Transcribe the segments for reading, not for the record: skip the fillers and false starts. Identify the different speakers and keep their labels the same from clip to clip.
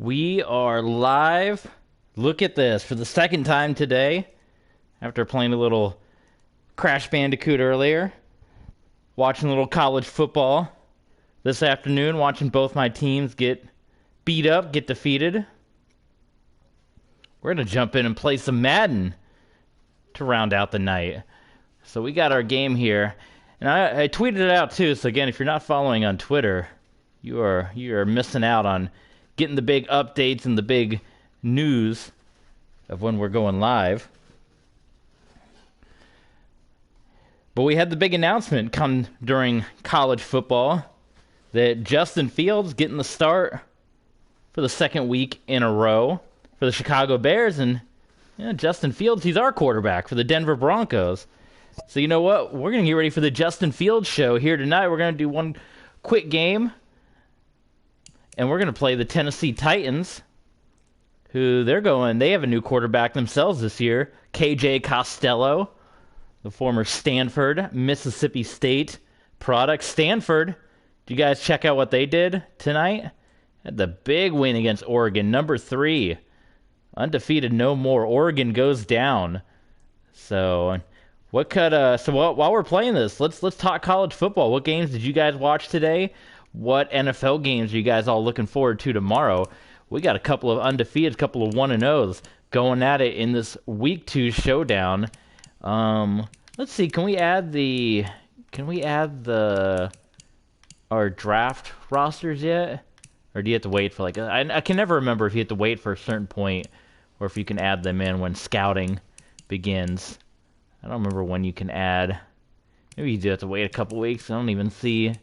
Speaker 1: We are live. Look at this for the second time today. After playing a little Crash Bandicoot earlier, watching a little college football this afternoon, watching both my teams get beat up, get defeated. We're going to jump in and play some Madden to round out the night. So we got our game here. And I tweeted it out too, so again, if you're not following on Twitter, you are missing out on getting the big updates and the big news of when we're going live. But we had the big announcement come during college football that Justin Fields getting the start for the second week in a row for the Chicago Bears. And Justin Fields, he's our quarterback for the Denver Broncos. So you know what? We're going to get ready for the Justin Fields show here tonight. We're going to do one quick game. And we're going to play the Tennessee Titans, who they have a new quarterback themselves this year, KJ Costello, the former Stanford, Mississippi State product. Stanford, did you guys check out what they did tonight? Had the big win against Oregon, number 3. Undefeated no more. Oregon goes down. So while we're playing this, let's talk college football. What games did you guys watch today? What NFL games are you guys all looking forward to tomorrow? We got a couple of undefeated, couple of 1-0s going at it in this week 2 showdown. Let's see, can we add our draft rosters yet? Or do you have to wait for I can never remember if you have to wait for a certain point or if you can add them in when scouting begins. I don't remember when you can add. Maybe you do have to wait a couple weeks. I don't even see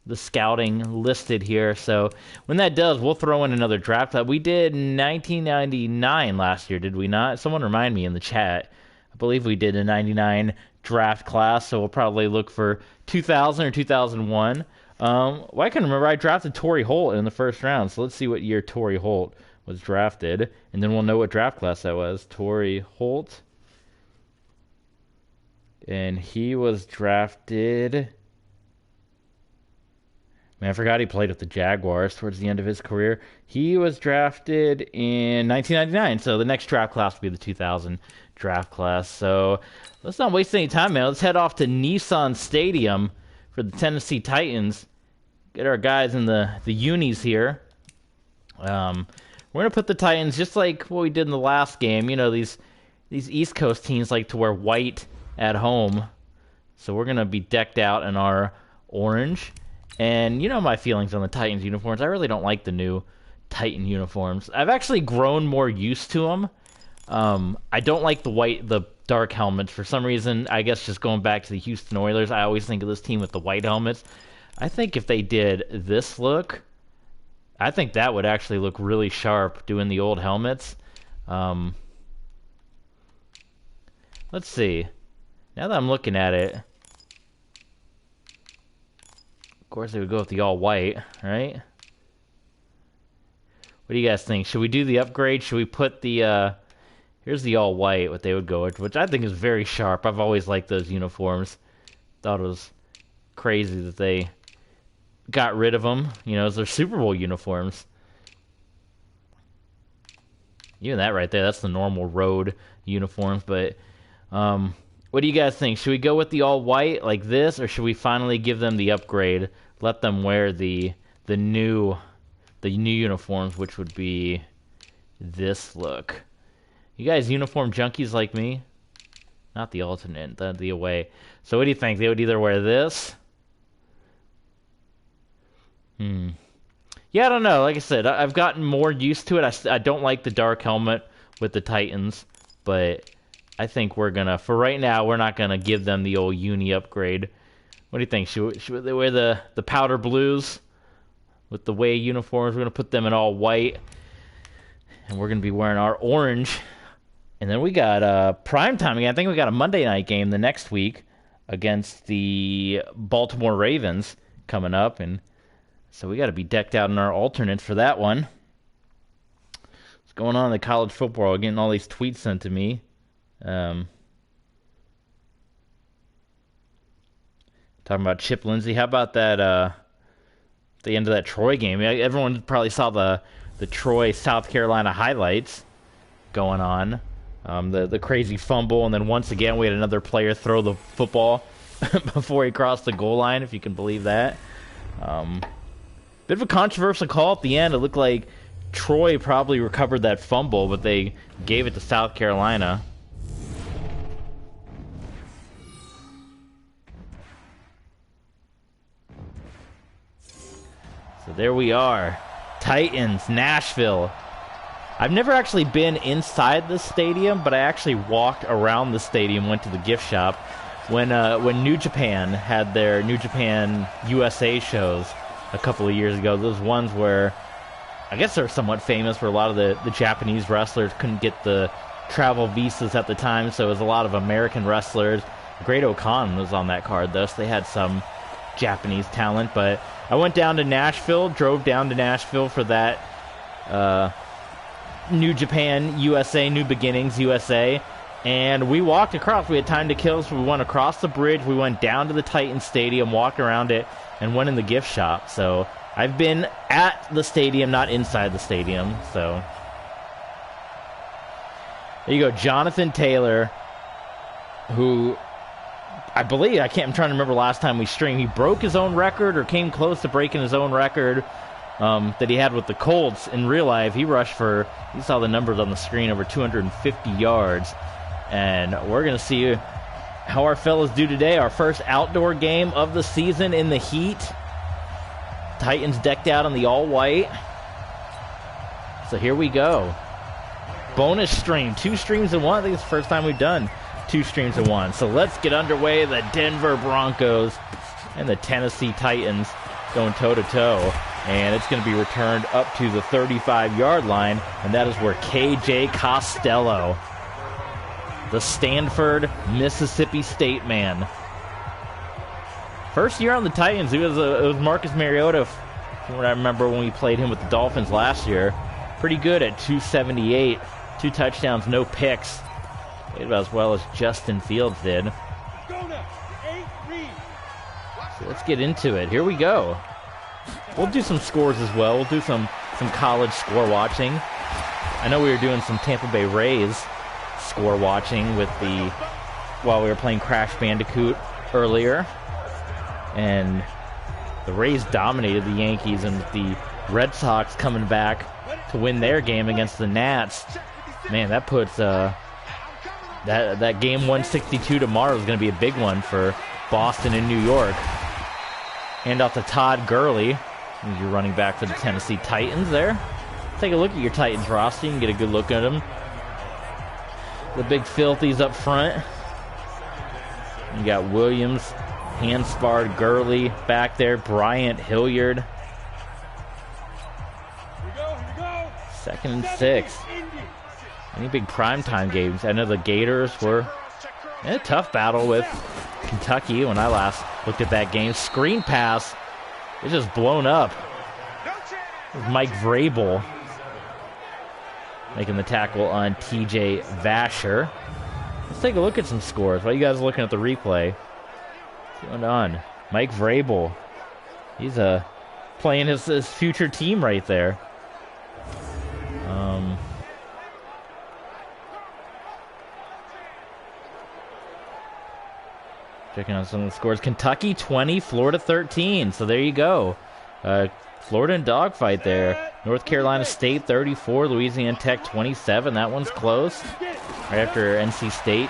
Speaker 1: the scouting listed here. So when that does, we'll throw in another draft. We did 1999 last year, did we not? Someone remind me in the chat. I believe we did a 99 draft class, so we'll probably look for 2000 or 2001. Well, I can remember I drafted Torrey Holt in the first round, so let's see what year Torrey Holt was drafted, and then we'll know what draft class that was. Torrey Holt. And he was drafted... Man, I forgot he played with the Jaguars towards the end of his career. He was drafted in 1999, so the next draft class will be the 2000 draft class. So let's not waste any time, man. Let's head off to Nissan Stadium for the Tennessee Titans. Get our guys in the unis here. We're going to put the Titans, just like what we did in the last game. You know, these East Coast teams like to wear white at home. So we're going to be decked out in our orange. And you know my feelings on the Titans uniforms. I really don't like the new Titan uniforms. I've actually grown more used to them. I don't like the dark helmets. For some reason, I guess just going back to the Houston Oilers, I always think of this team with the white helmets. I think if they did this look, I think that would actually look really sharp doing the old helmets. Let's see. Now that I'm looking at it, of course, they would go with the all-white, right? What do you guys think? Should we do the upgrade? Should we put the... Here's the all-white, what they would go with, which I think is very sharp. I've always liked those uniforms. Thought it was crazy that they got rid of them. You know, as their Super Bowl uniforms. Even that right there, that's the normal road uniforms. But what do you guys think? Should we go with the all-white like this, or should we finally give them the upgrade? Let them wear the new uniforms, which would be this look. You guys uniform junkies like me? Not the alternate, the away. So what do you think? They would either wear this? Yeah, I don't know. Like I said, I've gotten more used to it. I don't like the dark helmet with the Titans, but I think we're gonna, for right now, we're not gonna give them the old uni upgrade. What do you think? Should they wear the powder blues with the way uniforms? We're gonna put them in all white, and we're gonna be wearing our orange. And then we got prime time again. I think we got a Monday night game the next week against the Baltimore Ravens coming up, and so we got to be decked out in our alternates for that one. What's going on in the college football? Getting all these tweets sent to me. Talking about Chip Lindsey. How about that? The end of that Troy game. Everyone probably saw the the Troy, South Carolina highlights going on. The crazy fumble, and then once again we had another player throw the football before he crossed the goal line, if you can believe that. Bit of a controversial call at the end. It looked like Troy probably recovered that fumble, but they gave it to South Carolina. So there we are. Titans, Nashville. I've never actually been inside the stadium, but I actually walked around the stadium, went to the gift shop. When New Japan had their New Japan USA shows a couple of years ago, those ones where I guess they're somewhat famous, where a lot of the Japanese wrestlers couldn't get the travel visas at the time, so it was a lot of American wrestlers. Great O'Khan was on that card, though, so they had some Japanese talent. But I went down to Nashville, drove down to Nashville for that New Japan USA, New Beginnings USA, and we walked across. We had time to kill, so we went across the bridge, we went down to the Titans Stadium, walked around it, and went in the gift shop. So I've been at the stadium, not inside the stadium. So there you go, Jonathan Taylor, who I'm trying to remember last time we streamed. He broke his own record or came close to breaking his own record that he had with the Colts. In real life, he rushed for, you saw the numbers on the screen, over 250 yards. And we're going to see how our fellas do today. Our first outdoor game of the season in the heat. Titans decked out in the all-white. So here we go. Bonus stream. 2 streams in one. I think it's the first time we've done 2 streams in one. So let's get underway. The Denver Broncos and the Tennessee Titans going toe-to-toe. And it's going to be returned up to the 35-yard line. And that is where KJ Costello, the Stanford, Mississippi State man. First year on the Titans, it was Marcus Mariota, from what I remember when we played him with the Dolphins last year. Pretty good at 278. 2 touchdowns, no picks. Played about as well as Justin Fields did. So let's get into it. Here we go. We'll do some scores as well. We'll do some college score watching. I know we were doing some Tampa Bay Rays score watching while we were playing Crash Bandicoot earlier. And the Rays dominated the Yankees, and with the Red Sox coming back to win their game against the Nats, man, that puts that game 162 tomorrow is going to be a big one for Boston and New York. Hand off to Todd Gurley, who's your running back for the Tennessee Titans there. Take a look at your Titans roster. You can get a good look at them. The big filthies up front. You got Williams, Hanspard, Gurley back there, Bryant, Hilliard. 2nd and 6. Any big primetime games? I know the Gators were in a tough battle with Kentucky when I last looked at that game. Screen pass. It's just blown up. Mike Vrabel making the tackle on TJ Vasher. Let's take a look at some scores. While you guys are looking at the replay, what's going on? Mike Vrabel. He's playing his future team right there. Checking out some of the scores. Kentucky 20, Florida 13. So there you go. Florida in dogfight there. North Carolina State 34, Louisiana Tech 27. That one's close. Right after NC State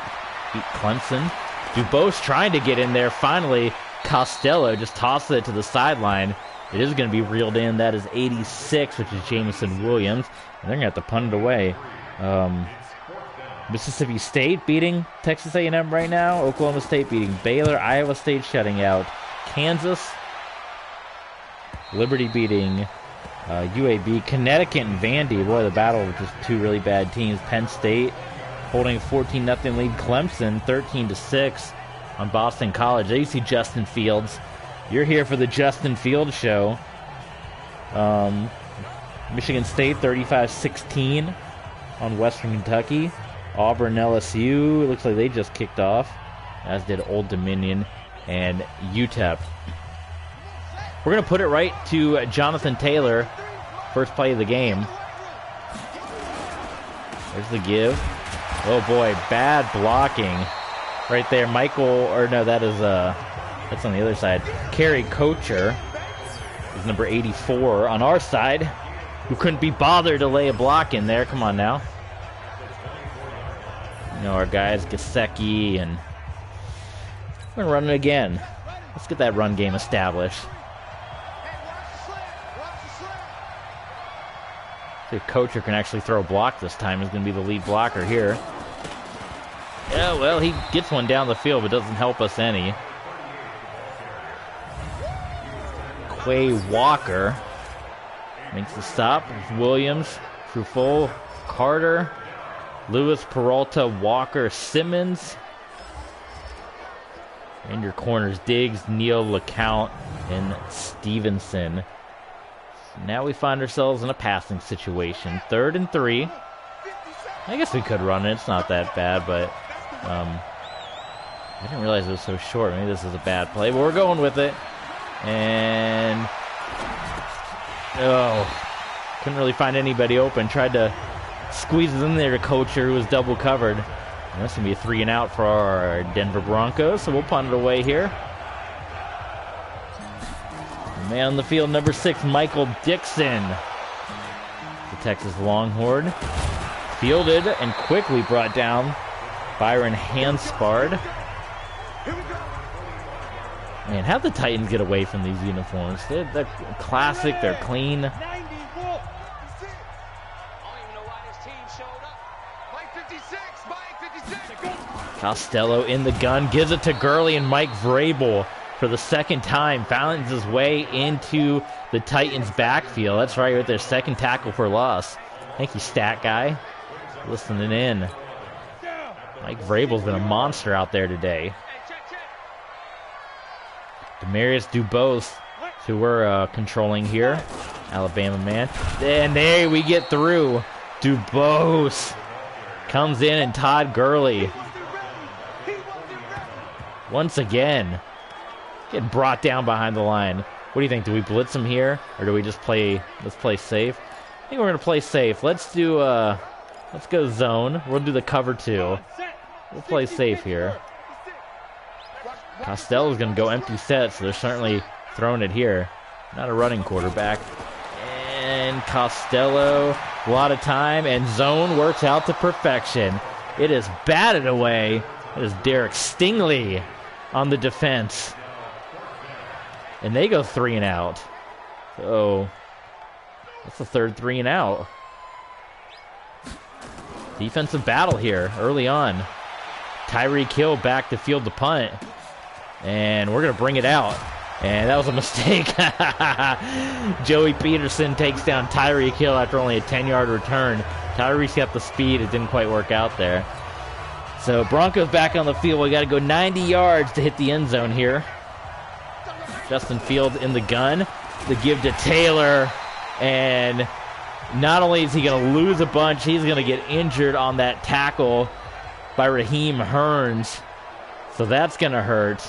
Speaker 1: beat Clemson. Dubose trying to get in there. Finally, Costello just tosses it to the sideline. It is going to be reeled in. That is 86, which is Jamison Williams. And they're going to have to punt it away. Mississippi State beating Texas A&M right now. Oklahoma State beating Baylor. Iowa State shutting out Kansas. Liberty beating UAB. Connecticut and Vandy. Boy, the battle of just 2 really bad teams. Penn State holding a 14-0 lead. Clemson 13-6 on Boston College. There you see Justin Fields. You're here for the Justin Fields show. Michigan State 35-16 on Western Kentucky. Auburn LSU, it looks like they just kicked off, as did Old Dominion and UTEP. We're going to put it right to Jonathan Taylor First play of the game. There's the give. Oh boy, bad blocking right there. Michael, or no, that is that's on the other side. Kerry Kocher is number 84 on our side, who couldn't be bothered to lay a block in there. Come on now. You know our guys, Gesicki, and we're gonna run it again. Let's get that run game established. See if Kocher can actually throw a block this time. He's going to be the lead blocker here. Yeah, well, he gets one down the field, but doesn't help us any. Quay Walker makes the stop. It's Williams, Truffaut, Carter, Lewis, Peralta, Walker, Simmons. And your corners, Diggs, Neal, LeCount, and Stevenson. Now we find ourselves in a passing situation. 3rd and 3. I guess we could run it. It's not that bad, but I didn't realize it was so short. Maybe this is a bad play, but we're going with it. And couldn't really find anybody open. Tried to squeeze it in there to Kocher, who was double covered. And that's going to be a 3 and out for our Denver Broncos, so we'll punt it away here. Man on the field, number 6, Michael Dixon. The Texas Longhorn. Fielded and quickly brought down Byron Hanspard. Man, how'd the Titans get away from these uniforms? They're classic, they're clean. Costello in the gun, gives it to Gurley and Mike Vrabel. For the second time, finds his way into the Titans' backfield. That's right, with their second tackle for loss. Thank you, stat guy. Listening in. Mike Vrabel's been a monster out there today. Demarius Dubose, who we're controlling here. Alabama man. And there we get through. Dubose comes in, and Todd Gurley once again getting brought down behind the line. What do you think? Do we blitz him here, or do we just play? Let's play safe. I think we're gonna play safe. Let's do. Let's go zone. We'll do the cover 2. We'll play safe here. Costello's gonna go empty set, so they're certainly throwing it here. Not a running quarterback. And Costello, a lot of time, and zone works out to perfection. It is batted away. It is Derek Stingley on the defense. And they go 3 and out. So that's the 3rd 3 and out. Defensive battle here early on. Tyreek Hill back to field the punt. And we're going to bring it out. And that was a mistake. Joey Peterson takes down Tyreek Hill after only a 10-yard return. Tyreek's got the speed. It didn't quite work out there. So Broncos back on the field. We got to go 90 yards to hit the end zone here. Justin Fields in the gun. The give to Taylor. And not only is he going to lose a bunch, he's going to get injured on that tackle by Raheem Hearns. So that's going to hurt.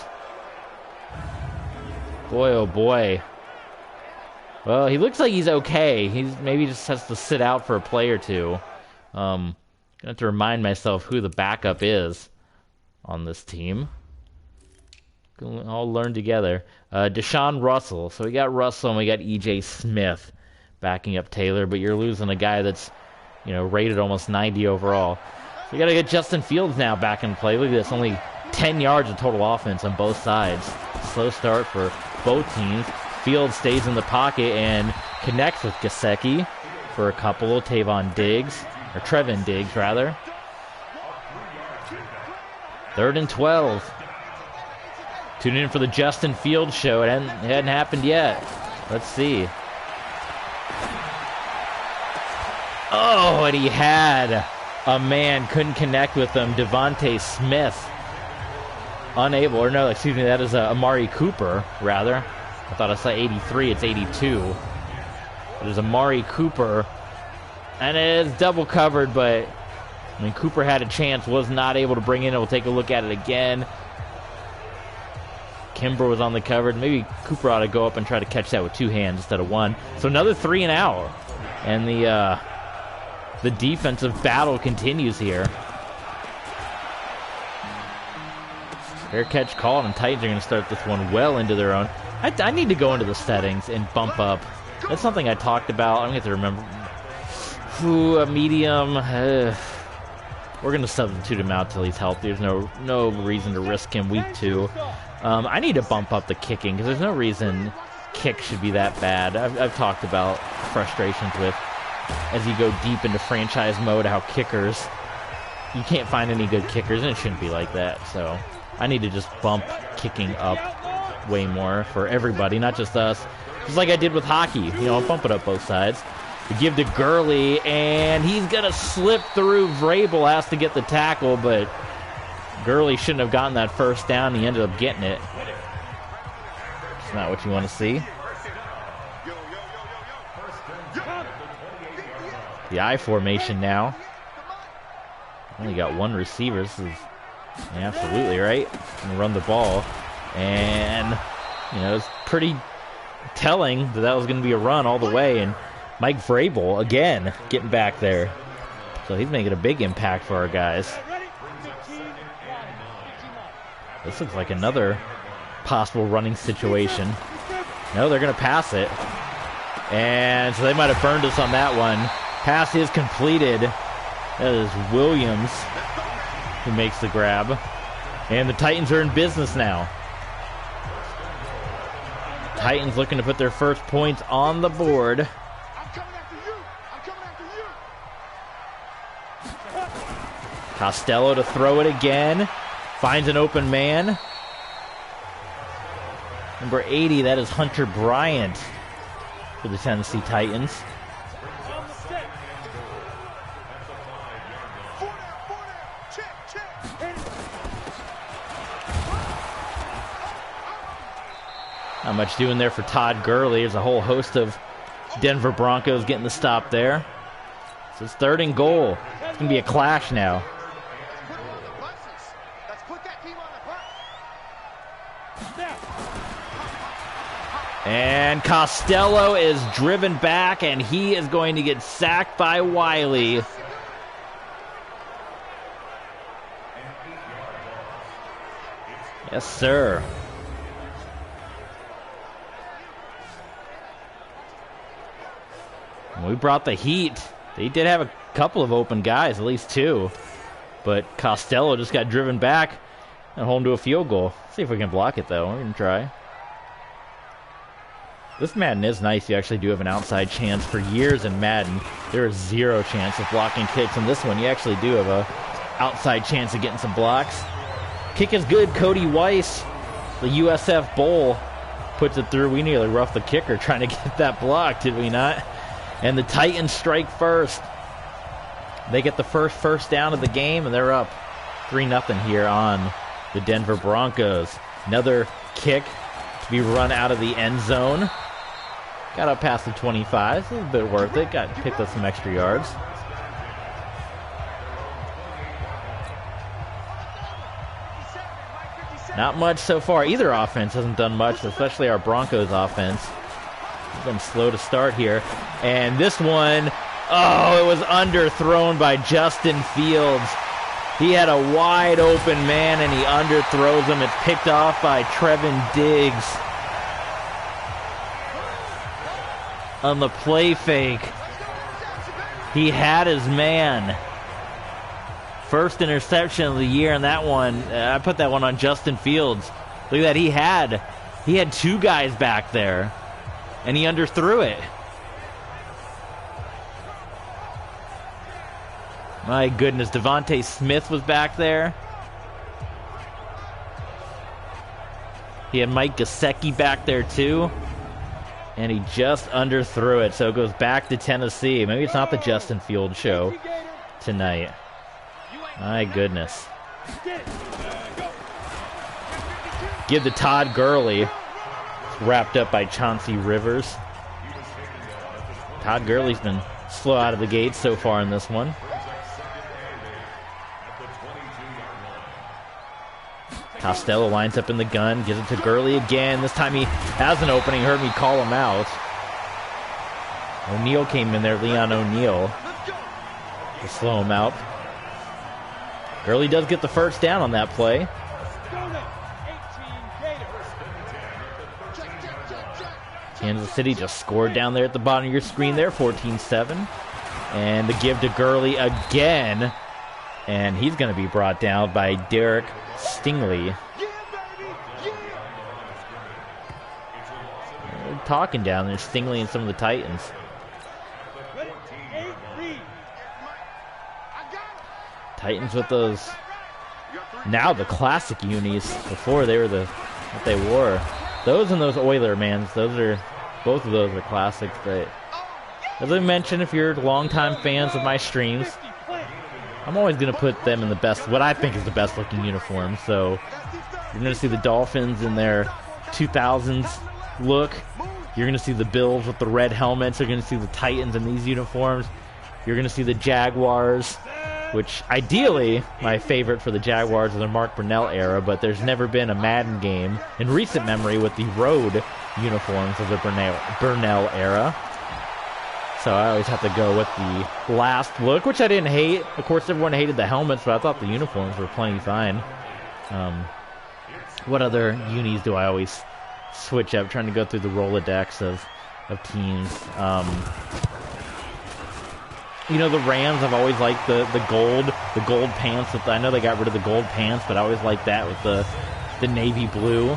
Speaker 1: Boy, oh boy. Well, he looks like he's okay. He's maybe just has to sit out for a play or two. Gonna have to remind myself who the backup is on this team. We'll all learn together. Deshaun Russell. So we got Russell and we got E.J. Smith backing up Taylor, but you're losing a guy that's, rated almost 90 overall. So we got to get Justin Fields now back in play. Look at this, only 10 yards of total offense on both sides. Slow start for both teams. Fields stays in the pocket and connects with Gesicki for a couple. Trevon Diggs, rather. 3rd and 12. Tune in for the Justin Fields show. It hadn't happened yet. Let's see. Oh, and he had a man, couldn't connect with him. Devontae Smith. That is Amari Cooper, rather. I thought I saw 83, it's 82. It is Amari Cooper. And it is double covered, but Cooper had a chance, was not able to bring in it. We'll take a look at it again. Kimber was on the cover. Maybe Cooper ought to go up and try to catch that with 2 hands instead of 1. So another 3 and out. And the defensive battle continues here. Fair catch called, and Titans are going to start this one well into their own. I need to go into the settings and bump up. That's something I talked about. I'm going to have to remember. A medium. We're going to substitute him out till he's healthy. There's no reason to risk him week 2. I need to bump up the kicking because there's no reason kick should be that bad. I've talked about frustrations with, as you go deep into franchise mode, how kickers, you can't find any good kickers, and it shouldn't be like that. So I need to just bump kicking up way more for everybody, not just us. Just like I did with hockey. Bump it up both sides. We give to Gurley, and he's going to slip through. Vrabel has to get the tackle, but Gurley shouldn't have gotten that first down. He ended up getting it. It's not what you want to see. The I formation now. Only got one receiver. This is absolutely right. Gonna run the ball. And, it's pretty telling that was going to be a run all the way. And Mike Vrabel, again, getting back there. So he's making a big impact for our guys. This looks like another possible running situation. No, they're going to pass it. And so they might have burned us on that one. Pass is completed. That is Williams who makes the grab. And the Titans are in business now. Titans looking to put their first points on the board. Costello to throw it again. Finds an open man. Number 80, that is Hunter Bryant for the Tennessee Titans. Not much doing there for Todd Gurley. There's a whole host of Denver Broncos getting the stop there. So it's 3rd and goal. It's going to be a clash now. And Costello is driven back, and he is going to get sacked by Wiley. Yes, sir. We brought the heat. They did have a couple of open guys, at least 2. But Costello just got driven back and hold him to a field goal. See if we can block it, though. We're going to try. This Madden is nice. You actually do have an outside chance. For years in Madden, there is 0 chance of blocking kicks. In this one, you actually do have a outside chance of getting some blocks. Kick is good. Cody Weiss, the USF Bowl, puts it through. We nearly roughed the kicker trying to get that block, did we not? And the Titans strike first. They get the first down of the game, and they're up 3-0 here on the Denver Broncos. Another kick to be run out of the end zone. Got up past the 25. It's a little bit worth it. Picked up some extra yards. Not much so far. Either offense hasn't done much, especially our Broncos offense. Been slow to start here. And this one, it was underthrown by Justin Fields. He had a wide open man, and he underthrows him. It's picked off by Trevin Diggs on the play fake. He had his man. First interception of the year, and that one, I put that one on Justin Fields. Look at that. He had 2 guys back there, and he underthrew it. My goodness, Devontae Smith was back there. He had Mike Gesicki back there too. And he just underthrew it, so it goes back to Tennessee. Maybe it's not the Justin Fields show tonight. My goodness. Give to Todd Gurley. It's wrapped up by Chauncey Rivers. Todd Gurley's been slow out of the gate so far in this one. Costello lines up in the gun, gives it to Gurley again. This time he has an opening. Heard me call him out. O'Neal came in there, Leon O'Neal, to slow him out. Gurley does get the first down on that play. Kansas City just scored down there at the bottom of your screen there, 14-7. And the give to Gurley again. And he's going to be brought down by Derek Stingley. They're talking down there, Stingley and some of the Titans. Titans with those, now the classic unis. Before they were what they wore. Those and those Oiler mans, both of those are classics. But as I mentioned, if you're longtime fans of my streams, I'm always going to put them in the best, what I think is the best looking uniform. So you're going to see the Dolphins in their 2000s look. You're going to see the Bills with the red helmets. You're going to see the Titans in these uniforms. You're going to see the Jaguars, which ideally my favorite for the Jaguars is the Mark Brunell era, but there's never been a Madden game in recent memory with the road uniforms of the Brunell era. So I always have to go with the last look, which I didn't hate. Of course, everyone hated the helmets, but I thought the uniforms were plenty fine. What other unis do I always switch up? Trying to go through the Rolodex of teams. You know, the Rams, I've always liked the gold pants. I know they got rid of the gold pants, but I always like that with the navy blue.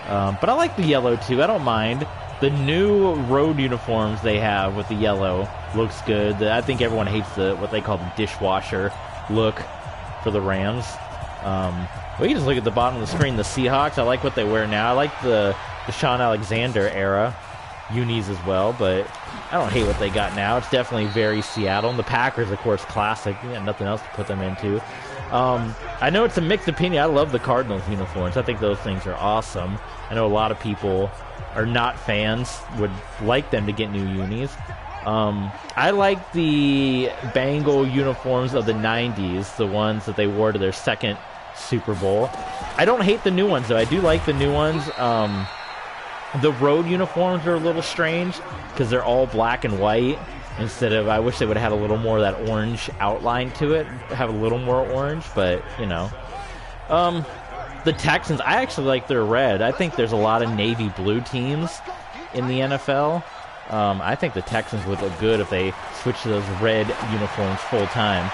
Speaker 1: But I like the yellow too. I don't mind. The new road uniforms they have with the yellow looks good. I think everyone hates what they call the dishwasher look for the Rams. We can just look at the bottom of the screen. The Seahawks, I like what they wear now. I like the Sean Alexander era unis as well, but I don't hate what they got now. It's definitely very Seattle. And the Packers, of course, classic. You got nothing else to put them into. I know it's a mixed opinion. I love the Cardinals uniforms. I think those things are awesome. I know a lot of people are not fans, would like them to get new unis. I like the Bengal uniforms of the 90s, the ones that they wore to their second Super Bowl. I don't hate the new ones, though. I do like the new ones. The road uniforms are a little strange because they're all black and white instead of, I wish they would have had a little more of that orange outline to it, have a little more orange, but, you know. The Texans, I actually like their red. I think there's a lot of navy blue teams in the NFL. I think the Texans would look good if they switched to those red uniforms full time.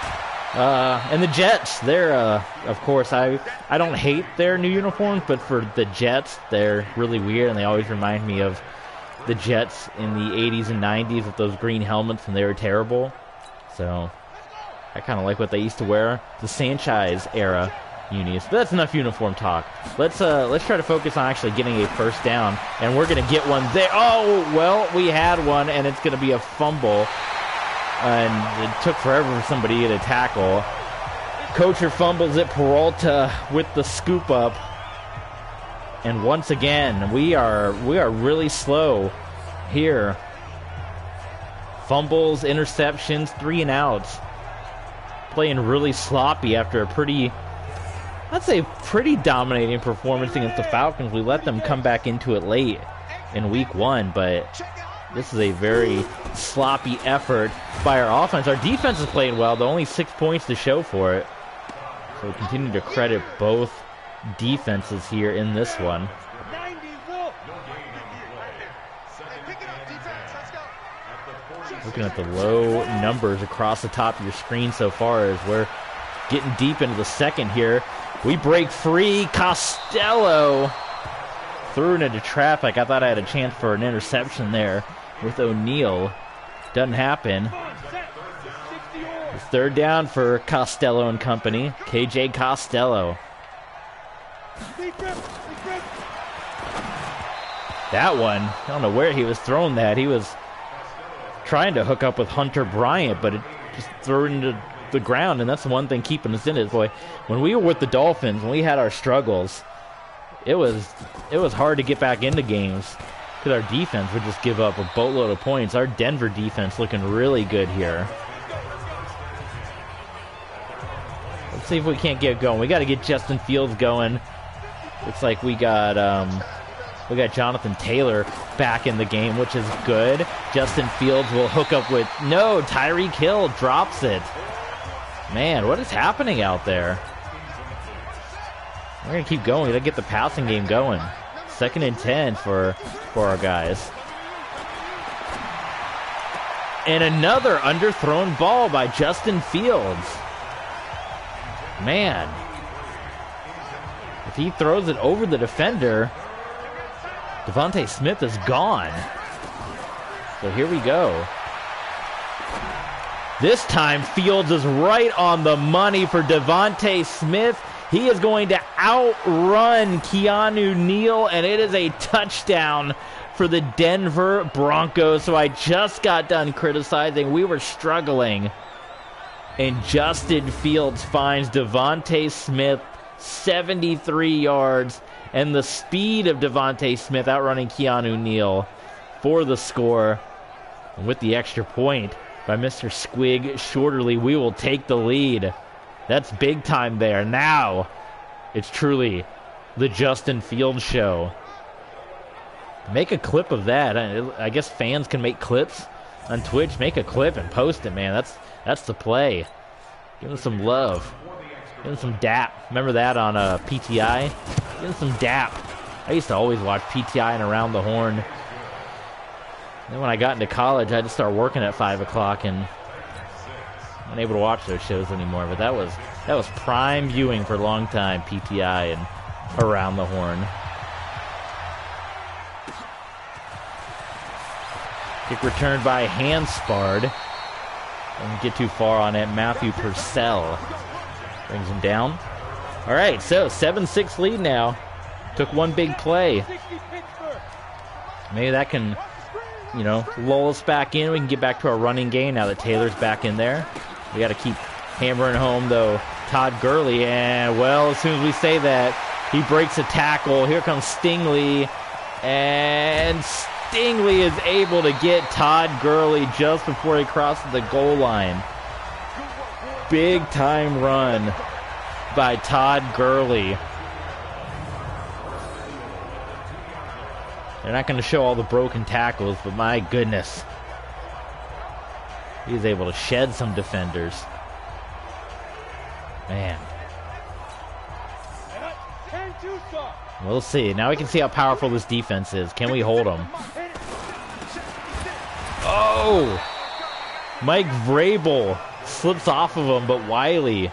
Speaker 1: And the Jets, they're, of course, I don't hate their new uniforms, but for the Jets, they're really weird, and they always remind me of the Jets in the 80s and 90s with those green helmets, and they were terrible. So I kind of like what they used to wear, the Sanchez era unis. But that's enough uniform talk. Let's try to focus on actually getting a first down, and we're going to get one there. Oh, well, we had one, and it's going to be a fumble. And it took forever for somebody to get a tackle. Kocher fumbles it. Peralta with the scoop up. And once again, we are really slow here. Fumbles, interceptions, 3 and outs. Playing really sloppy after a pretty dominating performance against the Falcons. We let them come back into it late in week 1, but this is a very sloppy effort by our offense. Our defense is playing well, though only 6 points to show for it. So we continue to credit both defenses here in this one. Looking at the low numbers across the top of your screen so far as we're getting deep into the second here. We break free. Costello threw it into traffic. I thought I had a chance for an interception there with O'Neal. Doesn't happen. It's third down for Costello and company. KJ Costello. That one, I don't know where he was throwing that. He was trying to hook up with Hunter Bryant, but it just threw it into the ground, and that's the one thing keeping us in it. Boy, when we were with the Dolphins, when we had our struggles, it was hard to get back into games because our defense would just give up a boatload of points. Our Denver defense looking really good here. Let's see if we can't get going. We got to get Justin Fields going. Looks like we got We got Jonathan Taylor back in the game, which is good. Justin Fields will hook up with... No, Tyreek Hill drops it. Man, what is happening out there? We're going to keep going. We're going to get the passing game going. 2nd and 10 for our guys. And another underthrown ball by Justin Fields. Man. If he throws it over the defender, Devontae Smith is gone. So here we go. This time, Fields is right on the money for Devontae Smith. He is going to outrun Keanu Neal, and it is a touchdown for the Denver Broncos. So I just got done criticizing. We were struggling. And Justin Fields finds Devontae Smith 73 yards. And the speed of Devontae Smith outrunning Keanu Neal for the score. And with the extra point by Mr. Squig Shorterly, we will take the lead. That's big time there. Now, it's truly the Justin Fields show. Make a clip of that. I guess fans can make clips on Twitch. Make a clip and post it, man. That's the play. Give him some love. Give him some dap. Remember that on PTI? Give him some dap. I used to always watch PTI and Around the Horn. Then when I got into college, I had to start working at 5 o'clock and wasn't able to watch those shows anymore. But that was prime viewing for a long time, PTI and Around the Horn. Kick returned by Hanspard. Doesn't get too far on it. Matthew Purcell brings him down. All right, so 7-6 lead now. Took one big play. Maybe that can, lull us back in. We can get back to our running game now that Taylor's back in there. We got to keep hammering home, though, Todd Gurley. And, well, as soon as we say that, he breaks a tackle. Here comes Stingley. And Stingley is able to get Todd Gurley just before he crosses the goal line. Big time run by Todd Gurley. They're not going to show all the broken tackles, but my goodness. He's able to shed some defenders. Man. We'll see. Now we can see how powerful this defense is. Can we hold them? Oh! Mike Vrabel slips off of him, but Wiley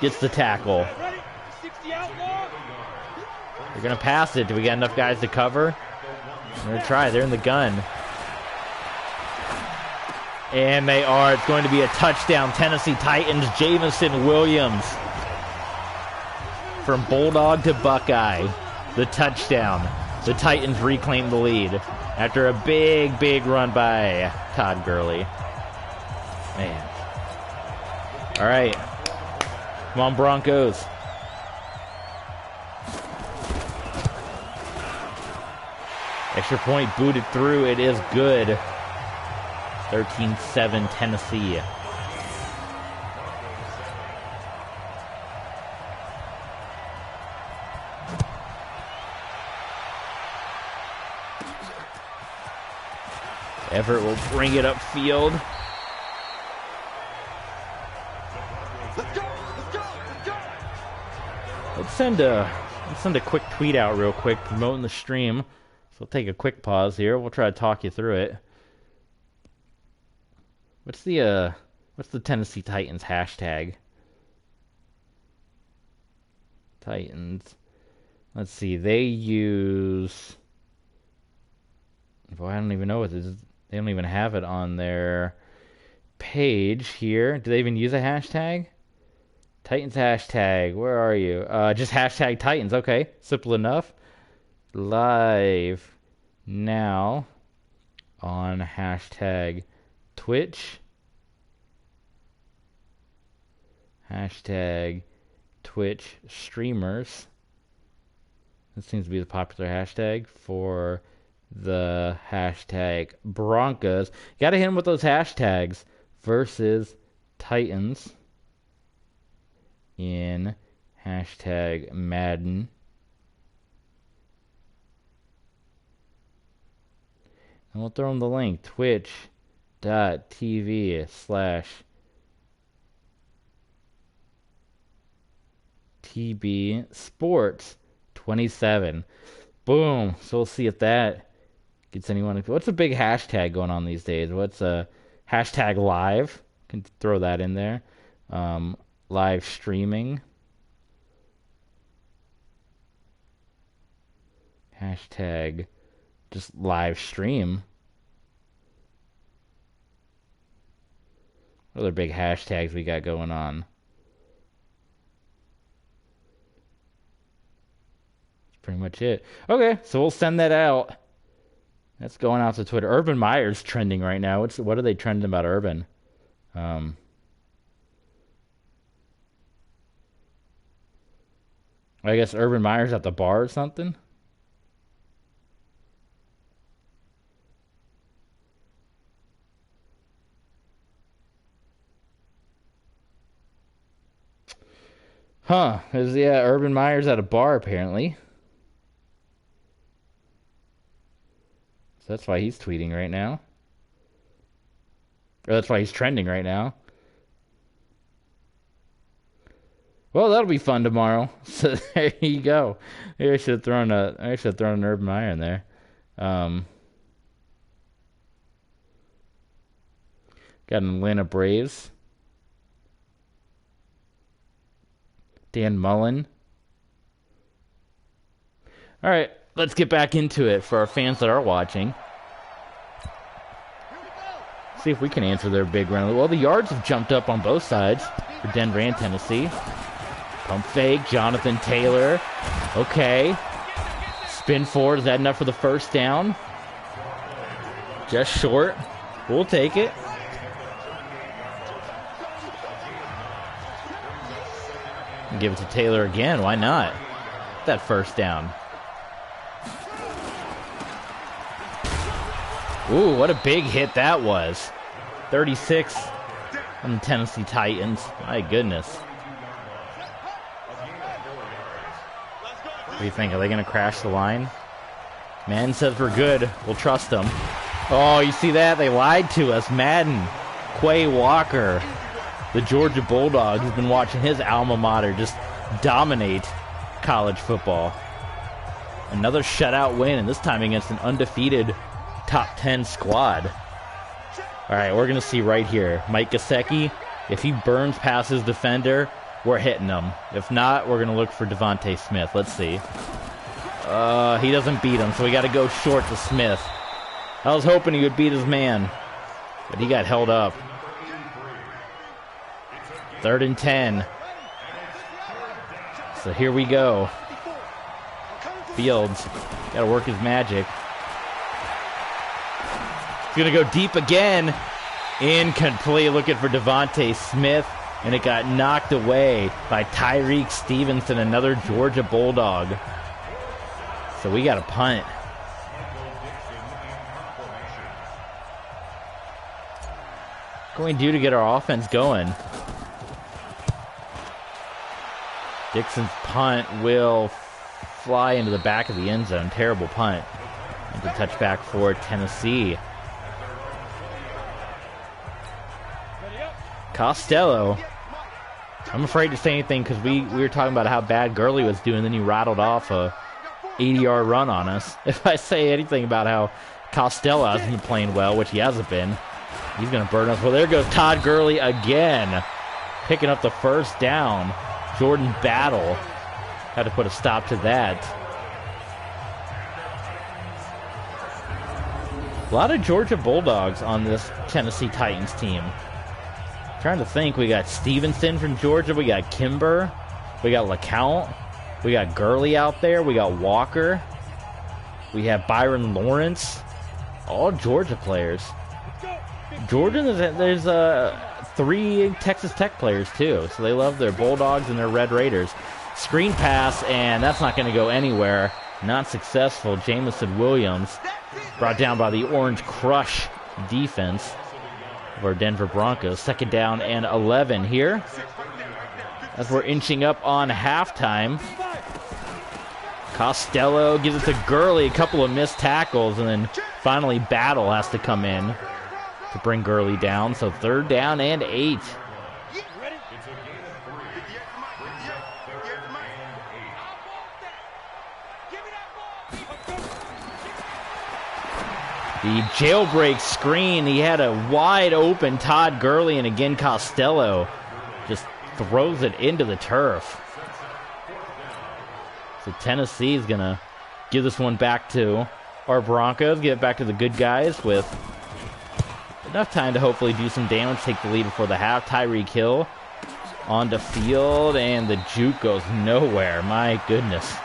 Speaker 1: gets the tackle. They're going to pass it. Do we got enough guys to cover? They're going to try. They're in the gun. And they are. It's going to be a touchdown. Tennessee Titans, Jamison Williams. From Bulldog to Buckeye. The touchdown. The Titans reclaim the lead after a big, big run by Todd Gurley. Man. All right. Come on, Broncos. Extra point booted through. It is good. 13-7 Tennessee. Everett will bring it upfield. Let's send a quick tweet out real quick promoting the stream. So we'll take a quick pause here. We'll try to talk you through it. What's the Tennessee Titans hashtag? Titans. Let's see. They use. Boy, I don't even know what this is. They don't even have it on their page here. Do they even use a hashtag? Titans hashtag. Where are you? Just hashtag Titans. Okay. Simple enough. Live now on hashtag Twitch. Hashtag Twitch streamers. This seems to be the popular hashtag for the hashtag Broncos. Gotta hit them with those hashtags. Versus Titans in hashtag Madden. And we'll throw them the link. Twitch.tv/TB Sports 27. Boom. So we'll see if that gets anyone. What's a big hashtag going on these days? What's a hashtag live? Can throw that in there. Live streaming. Hashtag just live stream. What other big hashtags we got going on? That's pretty much it. Okay, so we'll send that out. That's going out to Twitter. Urban Meyer's trending right now. What are they trending about Urban? I guess Urban Meyer's at the bar or something. Huh. Urban Meyer's at a bar apparently. So that's why he's tweeting right now. Or that's why he's trending right now. Well, that'll be fun tomorrow. So there you go. Maybe I should have thrown an Urban Meyer in there. Got an Atlanta Braves. Dan Mullen. All right, let's get back into it for our fans that are watching. See if we can answer their big run. Well, the yards have jumped up on both sides for Denver and Tennessee. Pump fake, Jonathan Taylor. Okay. Spin forward, is that enough for the first down? Just short. We'll take it. Give it to Taylor again, why not? That first down. Ooh, what a big hit that was. 36 on the Tennessee Titans. My goodness. What do you think? Are they going to crash the line? Madden says we're good. We'll trust them. Oh, you see that? They lied to us. Madden. Quay Walker. The Georgia Bulldog has been watching his alma mater just dominate college football. Another shutout win, and this time against an undefeated top 10 squad. All right, we're going to see right here. Mike Gesicki, if he burns past his defender, we're hitting him. If not, we're going to look for Devontae Smith. Let's see. He doesn't beat him, so we got to go short to Smith. I was hoping he would beat his man, but he got held up. 3rd and 10. So here we go. Fields got to work his magic. He's going to go deep again. Incomplete. Looking for Devontae Smith. And it got knocked away by Tyreek Stevenson, another Georgia Bulldog. So we got a punt. What can we do to get our offense going? Dixon's punt will fly into the back of the end zone. Terrible punt. And the touchback for Tennessee. Costello. I'm afraid to say anything because we were talking about how bad Gurley was doing, then he rattled off a 80-yard run on us. If I say anything about how Costello hasn't been playing well, which he hasn't been, he's going to burn us. Well, there goes Todd Gurley again, picking up the first down. Jordan Battle had to put a stop to that. A lot of Georgia Bulldogs on this Tennessee Titans team. Trying to think, we got Stevenson from Georgia, we got Kimber, we got LeCount, we got Gurley out there, we got Walker, we have Byron Lawrence, all Georgia players. Georgia, there's 3 Texas Tech players too, so they love their Bulldogs and their Red Raiders. Screen pass, and that's not going to go anywhere. Not successful. Jamison Williams brought down by the Orange Crush defense of our Denver Broncos. 2nd down and 11 here, as we're inching up on halftime. Costello gives it to Gurley. A couple of missed tackles, and then finally Battle has to come in to bring Gurley down. So 3rd down and 8. The jailbreak screen, he had a wide open Todd Gurley, and again Costello just throws it into the turf. So Tennessee is going to give this one back to our Broncos, give it back to the good guys with enough time to hopefully do some damage, take the lead before the half. Tyreek Hill on the field, and the juke goes nowhere. My goodness.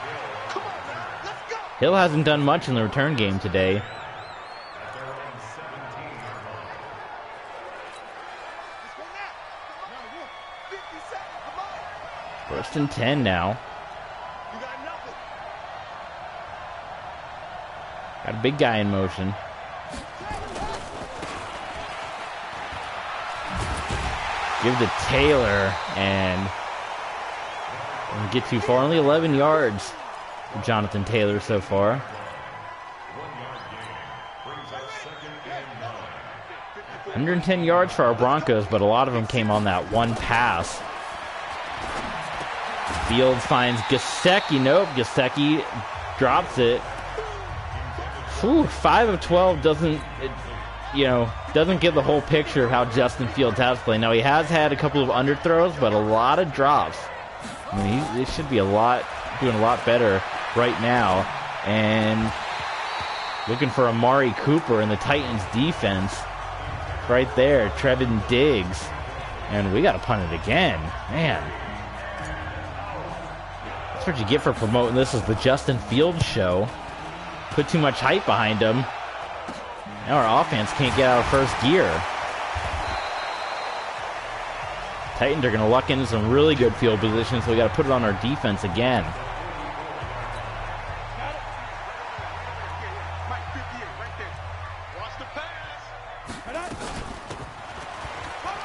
Speaker 1: Hill hasn't done much in the return game today. First and 10 now. Got a big guy in motion. Give to Taylor, and didn't get too far. Only 11 yards for Jonathan Taylor so far. 110 yards for our Broncos, but a lot of them came on that one pass. Fields finds Gesicki. Nope, Gesicki drops it. Whew, 5 of 12 doesn't give the whole picture of how Justin Fields has played. Now, he has had a couple of underthrows, but a lot of drops. I mean, he should be doing a lot better right now. And looking for Amari Cooper in the Titans defense. Right there, Trevin Diggs. And we got to punt it again. Man. That's what you get for promoting this as the Justin Fields show. Put too much hype behind him. Now our offense can't get out of first gear. Titans are going to luck into some really good field position, so we got to put it on our defense again.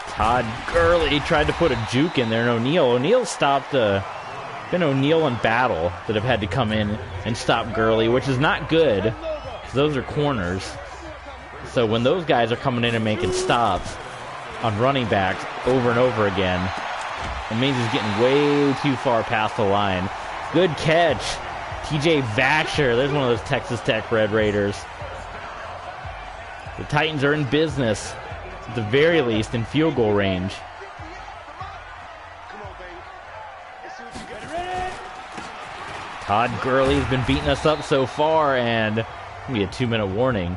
Speaker 1: Todd Gurley tried to put a juke in there, and O'Neal stopped. Been O'Neal and Battle that have had to come in and stop Gurley, which is not good, because those are corners. So when those guys are coming in and making stops on running backs over and over again, it means he's getting way too far past the line. Good catch. TJ Vasher. There's one of those Texas Tech Red Raiders. The Titans are in business, at the very least, in field goal range. Todd Gurley's been beating us up so far, and maybe a 2-minute warning.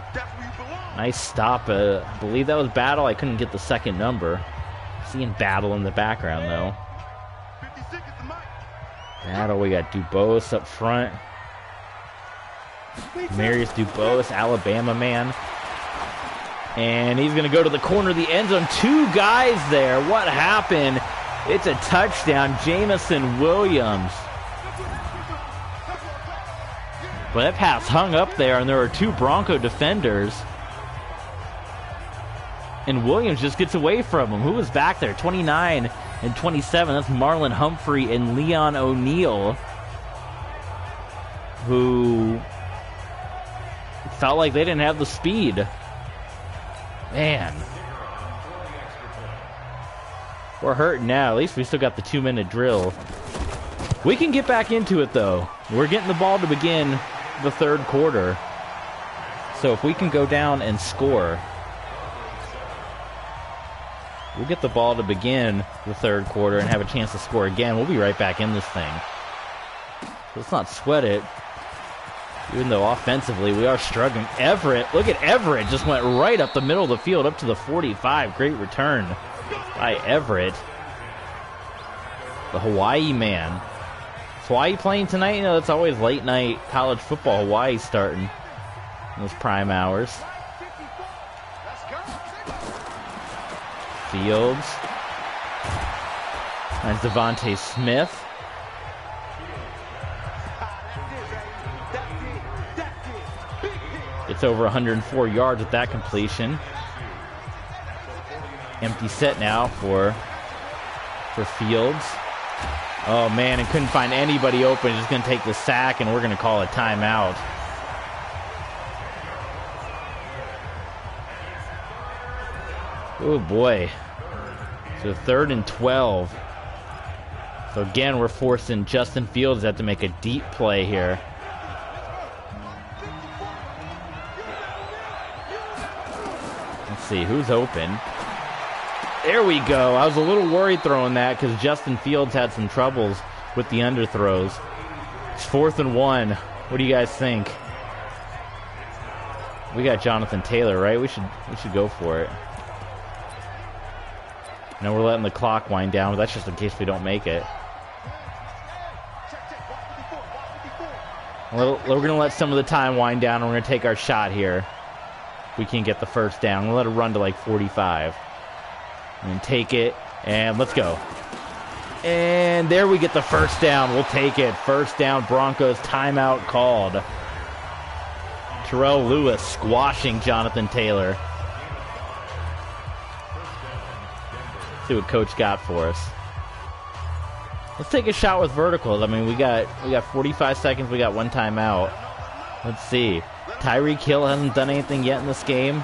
Speaker 1: Nice stop. I believe that was Battle. I couldn't get the second number. Seeing Battle in the background, though. Battle, we got Dubose up front. Marius Dubose, Alabama man. And he's going to go to the corner of the end zone. 2 guys there. What happened? It's a touchdown. Jamison Williams. But that pass hung up there, and there were 2 Bronco defenders. And Williams just gets away from him. Who was back there? 29 and 27. That's Marlon Humphrey and Leon O'Neal, who felt like they didn't have the speed. Man. We're hurting now. At least we still got the 2-minute drill. We can get back into it, though. We're getting the ball to begin the third quarter. So if we can go down and score, we'll get the ball to begin the third quarter and have a chance to score again. We'll be right back in this thing. So let's not sweat it. Even though offensively we are struggling. Everett, look at Everett, just went right up the middle of the field, up to the 45. Great return by Everett. The Hawaii man. Hawaii playing tonight? You know, it's always late night college football. Hawaii starting in those prime hours. Fields. Finds Devontae Smith. It's over 104 yards with that completion. Empty set now for Fields. Oh, man, and couldn't find anybody open. Just going to take the sack, and we're going to call a timeout. Oh, boy. So 3rd and 12. So, again, we're forcing Justin Fields to have to make a deep play here. Let's see, who's open? There we go. I was a little worried throwing that because Justin Fields had some troubles with the underthrows. It's 4th and 1. What do you guys think? We got Jonathan Taylor, right? We should go for it. Now we're letting the clock wind down, but that's just in case we don't make it. We're going to let some of the time wind down, and we're going to take our shot here. We can get the first down. We'll let it run to like 45. And take it, and let's go. And there we get the first down. We'll take it. First down, Broncos. Timeout called. Terrell Lewis squashing Jonathan Taylor. Let's see what Coach got for us. Let's take a shot with verticals. I mean, we got 45 seconds. We got 1 timeout. Let's see. Tyreek Hill hasn't done anything yet in this game.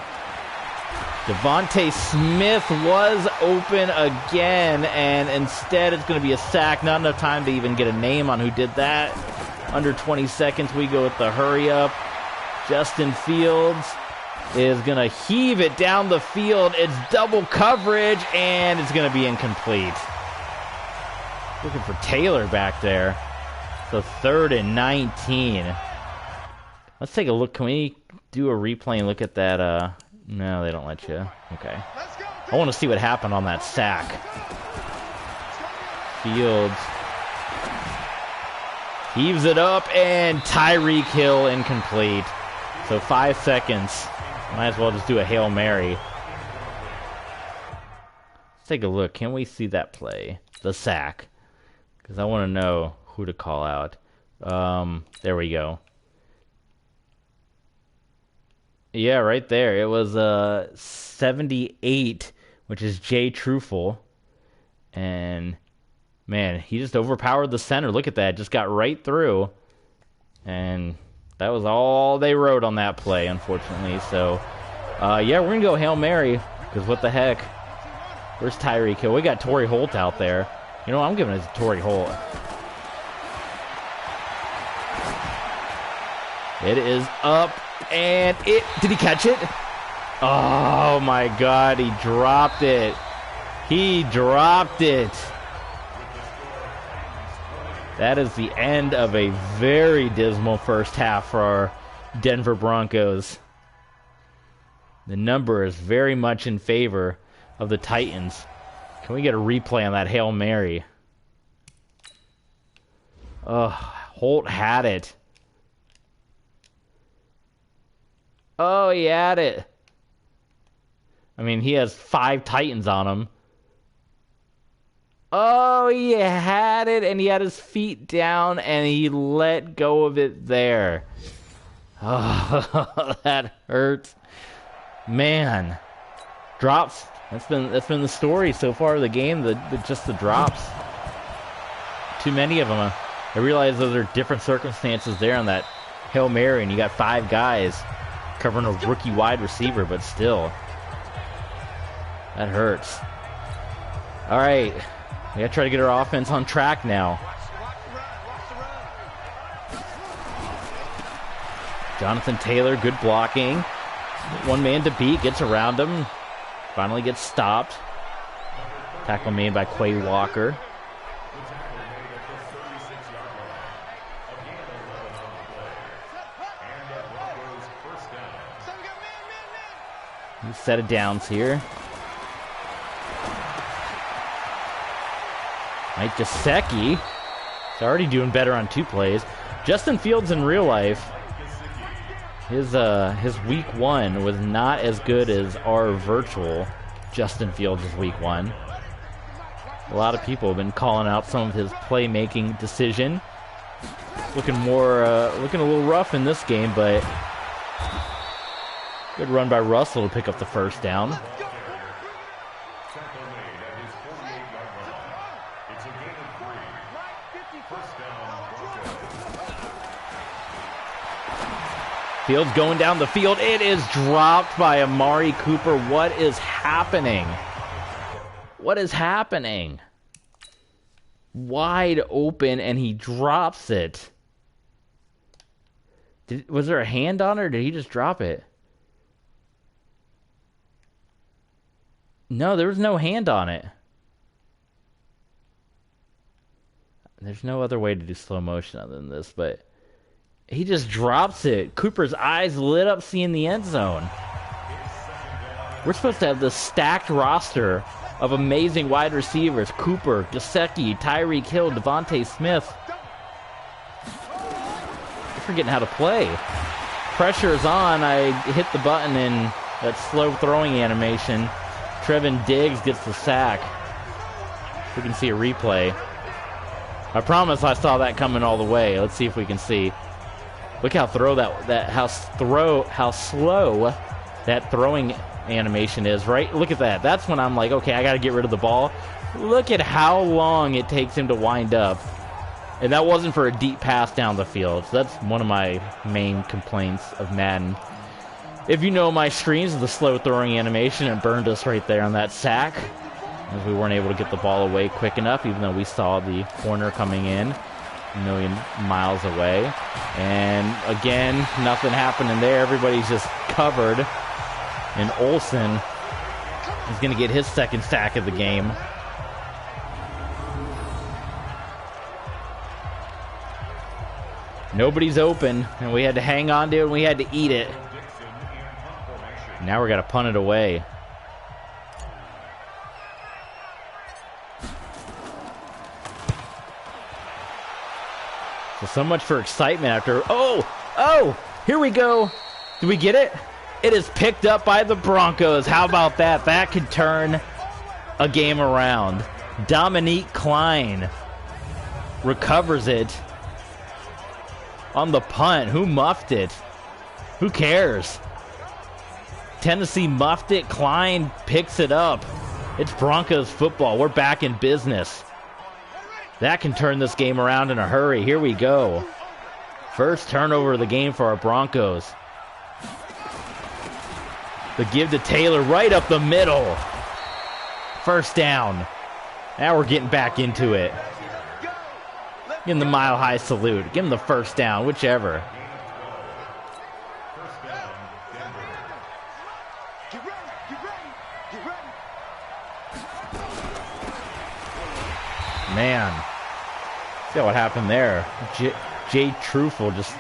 Speaker 1: Devontae Smith was open again, and instead it's going to be a sack. Not enough time to even get a name on who did that. Under 20 seconds, we go with the hurry up. Justin Fields is going to heave it down the field. It's double coverage, and it's going to be incomplete. Looking for Taylor back there. So 3rd and 19. Let's take a look. Can we do a replay and look at that? No, they don't let you. Okay. I want to see what happened on that sack. Fields heaves it up, and Tyreek Hill incomplete. So 5 seconds. Might as well just do a Hail Mary. Let's take a look. Can we see that play? The sack. Because I want to know who to call out. There we go. Yeah, right there. It was 78, which is Jay Truffle. And, man, he just overpowered the center. Look at that. Just got right through. And that was all they wrote on that play, unfortunately. So, yeah, we're going to go Hail Mary. Because what the heck? Where's Tyreek Hill? We got Torrey Holt out there. You know what? I'm giving it to Torrey Holt. It is up. And did he catch it? Oh my God, he dropped it. He dropped it. That is the end of a very dismal first half for our Denver Broncos. The number is very much in favor of the Titans. Can we get a replay on that Hail Mary? Holt had it. Oh, he had it. I mean, he has 5 Titans on him. Oh, he had it, and he had his feet down, and he let go of it there. Oh, that hurts. Man. Drops. That's been the story so far of the game, just the drops. Too many of them. I realize those are different circumstances there on that Hail Mary, and you got 5 guys covering a rookie wide receiver, but still. That hurts. All right. We got to try to get our offense on track now. Jonathan Taylor, good blocking. 1 man to beat, gets around him. Finally gets stopped. Tackle made by Quay Walker. Set of downs here. Mike Gesicki is already doing better on 2 plays. Justin Fields in real life, his week 1 was not as good as our virtual Justin Fields' week 1. A lot of people have been calling out some of his playmaking decision. Looking a little rough in this game, but good run by Russell to pick up the first down. Fields going down the field. It is dropped by Amari Cooper. What is happening? What is happening? Wide open, and he drops it. Was there a hand on it, or did he just drop it? No, there was no hand on it. There's no other way to do slow motion other than this, but he just drops it. Cooper's eyes lit up seeing the end zone. We're supposed to have this stacked roster of amazing wide receivers. Cooper, Gesicki, Tyreek Hill, Devontae Smith. We're forgetting how to play. Pressure is on. I hit the button in that slow throwing animation. Trevin Diggs gets the sack. We can see a replay. I promise I saw that coming all the way. Let's see if we can see. Look how how slow that throwing animation is, right? Look at that. That's when I'm like, okay, I got to get rid of the ball. Look at how long it takes him to wind up. And that wasn't for a deep pass down the field. So that's one of my main complaints of Madden. If you know my streams of the slow throwing animation, it burned us right there on that sack, as we weren't able to get the ball away quick enough, even though we saw the corner coming in a million miles away. And again, nothing happening there. Everybody's just covered. And Olsen is going to get his second sack of the game. Nobody's open, and we had to hang on to it, and we had to eat it. Now we're going to punt it away. So much for excitement after... Oh! Here we go. Did we get it? It is picked up by the Broncos. How about that? That could turn a game around. Dominique Klein recovers it on the punt. Who muffed it? Who cares? Tennessee muffed it. Klein picks it up. It's Broncos football. We're back in business. That can turn this game around in a hurry. Here we go. First turnover of the game for our Broncos. The give to Taylor right up the middle. First down. Now we're getting back into it. Give him the Mile High salute. Give him the first down, whichever. Man, see what happened there. Jay Truffle just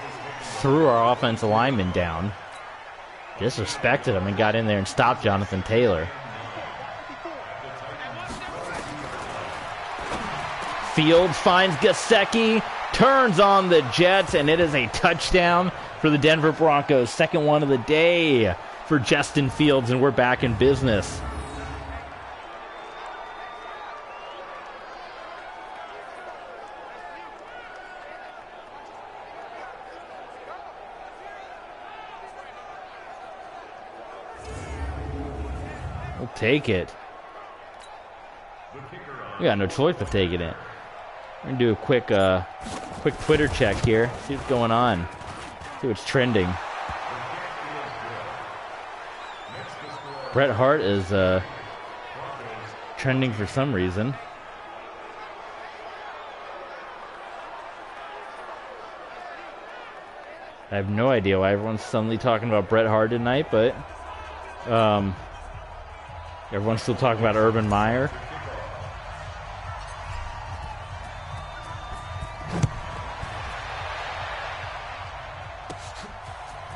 Speaker 1: threw our offensive lineman down. Disrespected him and got in there and stopped Jonathan Taylor. Fields finds Gesicki, turns on the Jets, and it is a touchdown for the Denver Broncos. Second one of the day for Justin Fields, and we're back in business. We'll take it. We got no choice but taking it. We're gonna do a quick Twitter check here. See what's going on. See what's trending. Bret Hart is trending for some reason. I have no idea why everyone's suddenly talking about Bret Hart tonight, but everyone's still talking about Urban Meyer.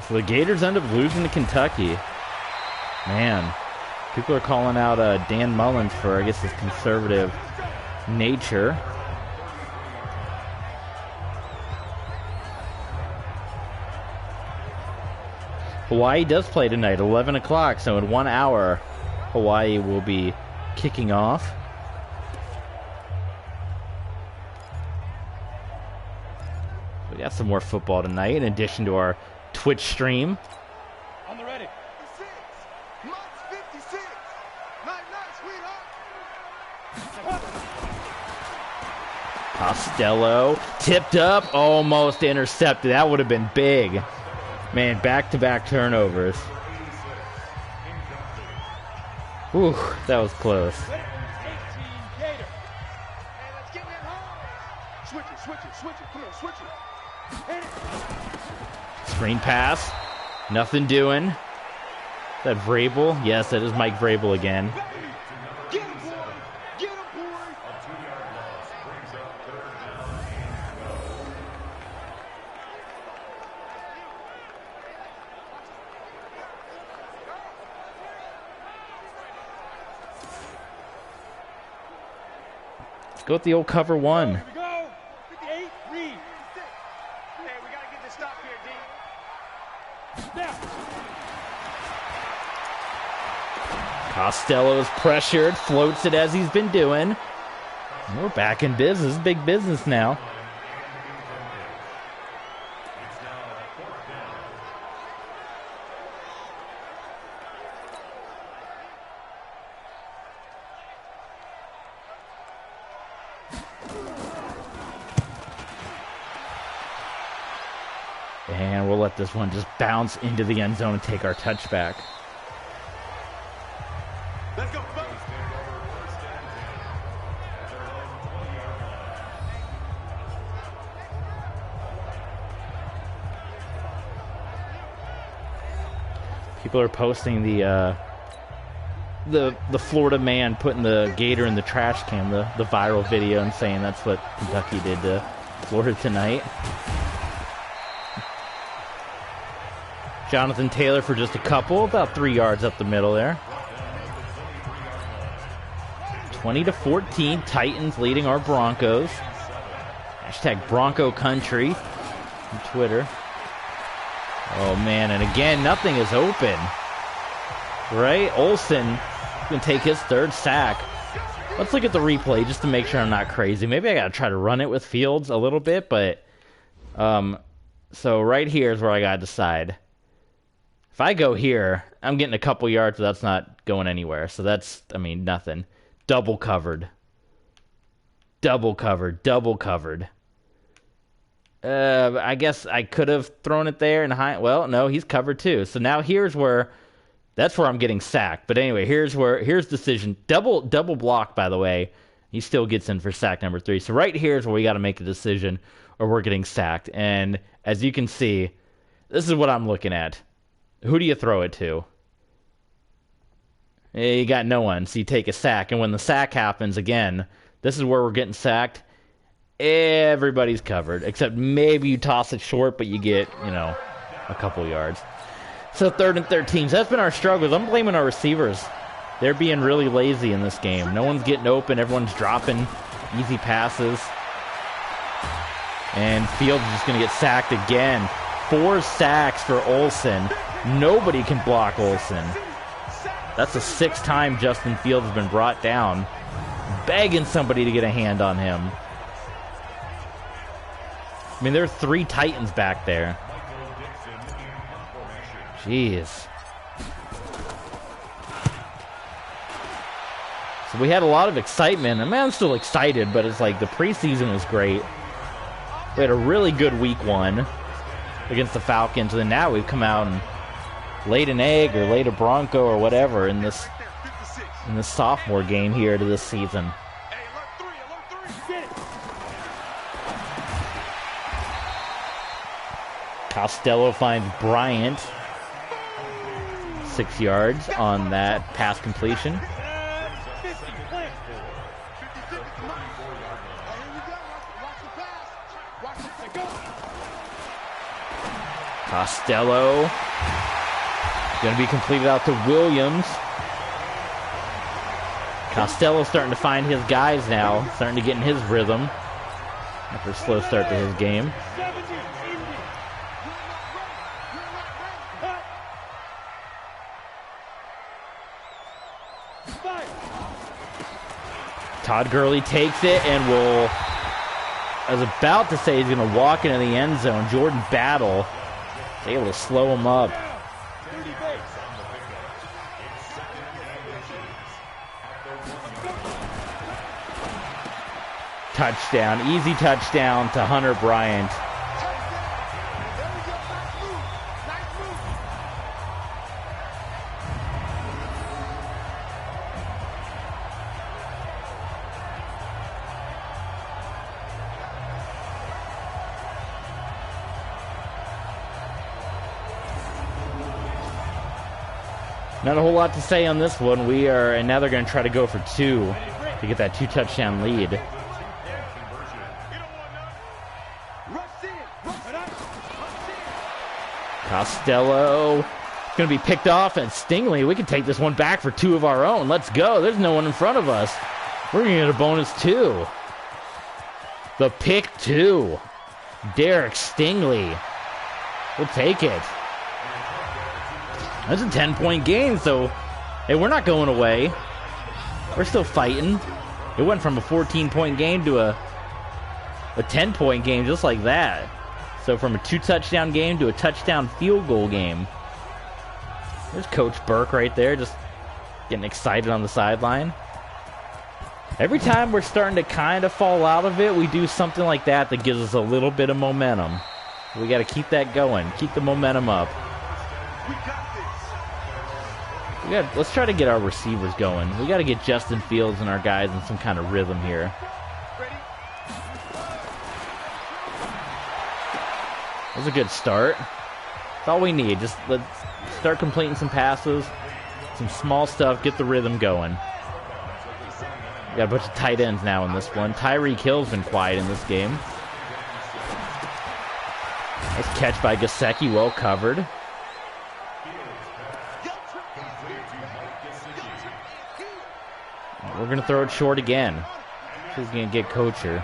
Speaker 1: So the Gators end up losing to Kentucky. Man, people are calling out Dan Mullen for, I guess, his conservative nature. Hawaii does play tonight, 11 o'clock, so in 1 hour, Hawaii will be kicking off. We got some more football tonight, in addition to our Twitch stream.
Speaker 2: On the ready. 56.
Speaker 1: Costello tipped up, almost intercepted. That would have been big. Man, back-to-back turnovers. Whew, that was close. Screen pass. Nothing doing. Is that Vrabel? Yes, that is Mike Vrabel again. Let's go with the old cover one. Costello's pressured, floats it as he's been doing. We're back in business, big business now. And we'll let this one just bounce into the end zone and take our touchback.
Speaker 2: Let's go.
Speaker 1: People are posting the Florida man putting the gator in the trash can, the viral video, and saying that's what Kentucky did to Florida tonight. Jonathan Taylor for just a couple, about 3 yards up the middle there. 20-14, Titans leading our Broncos. Hashtag Bronco Country on Twitter. Oh man, and again, nothing is open. Right? Olsen can take his third sack. Let's look at the replay just to make sure I'm not crazy. Maybe I gotta try to run it with Fields a little bit, but so right here is where I gotta decide. If I go here, I'm getting a couple yards, but that's not going anywhere. So that's, I mean, nothing. Double covered. Double covered. Double covered. I guess I could have thrown it there and well, no, he's covered too. So now here's where, that's where I'm getting sacked. But anyway, here's decision. Double block, by the way. He still gets in for sack number 3. So right here is where we got to make a decision or we're getting sacked. And as you can see, this is what I'm looking at. Who do you throw it to? You got no one, so you take a sack. And when the sack happens again, this is where we're getting sacked. Everybody's covered, except maybe you toss it short, but you get, a couple yards. So 3rd and 13. So that's been our struggles. I'm blaming our receivers. They're being really lazy in this game. No one's getting open. Everyone's dropping easy passes. And Fields is just going to get sacked again. 4 sacks for Olsen. Nobody can block Olsen. That's the 6th time Justin Fields has been brought down. Begging somebody to get a hand on him. I mean, there are 3 Titans back there. Jeez. So we had a lot of excitement. I mean, I'm still excited, but it's like the preseason was great. We had a really good week 1 against the Falcons, and then now we've come out and laid an egg or laid a Bronco or whatever in this sophomore game here to this season. Costello finds Bryant. 6 yards on that pass completion. Costello going to be completed out to Williams. Costello starting to find his guys now, starting to get in his rhythm after a slow start to his game. Todd Gurley takes it and will, I was about to say he's going to walk into the end zone. Jordan Battle able to slow him up. Touchdown. Easy touchdown to Hunter Bryant.
Speaker 2: Not a whole lot to say on this one. And now they're going to try to go for 2 to get that 2-touchdown lead. Costello going to be picked off, and Stingley, we can take this one back for 2 of our own. Let's go. There's no one in front of us. We're going to get a bonus 2. The pick 2. Derek Stingley. We'll take it. That's a 10-point game, so hey, we're not going away. We're still fighting. It went from a 14-point game to a 10-point game just like that. So from a 2-touchdown game to a touchdown field goal game. There's Coach Burke right there, just getting excited on the sideline. Every time we're starting to kind of fall out of it, we do something like that that gives us a little bit of momentum. We got to keep that going. Keep the momentum up. Let's try to get our receivers going. We got to get Justin Fields and our guys in some kind of rhythm here. That was a good start. That's all we need. Just let's start completing some passes, some small stuff, get the rhythm going. We got a bunch of tight ends now in this one. Tyreek Hill's been quiet in this game. Nice catch by Gesicki, well covered. We're going to throw it short again. Who's going to get Kocher?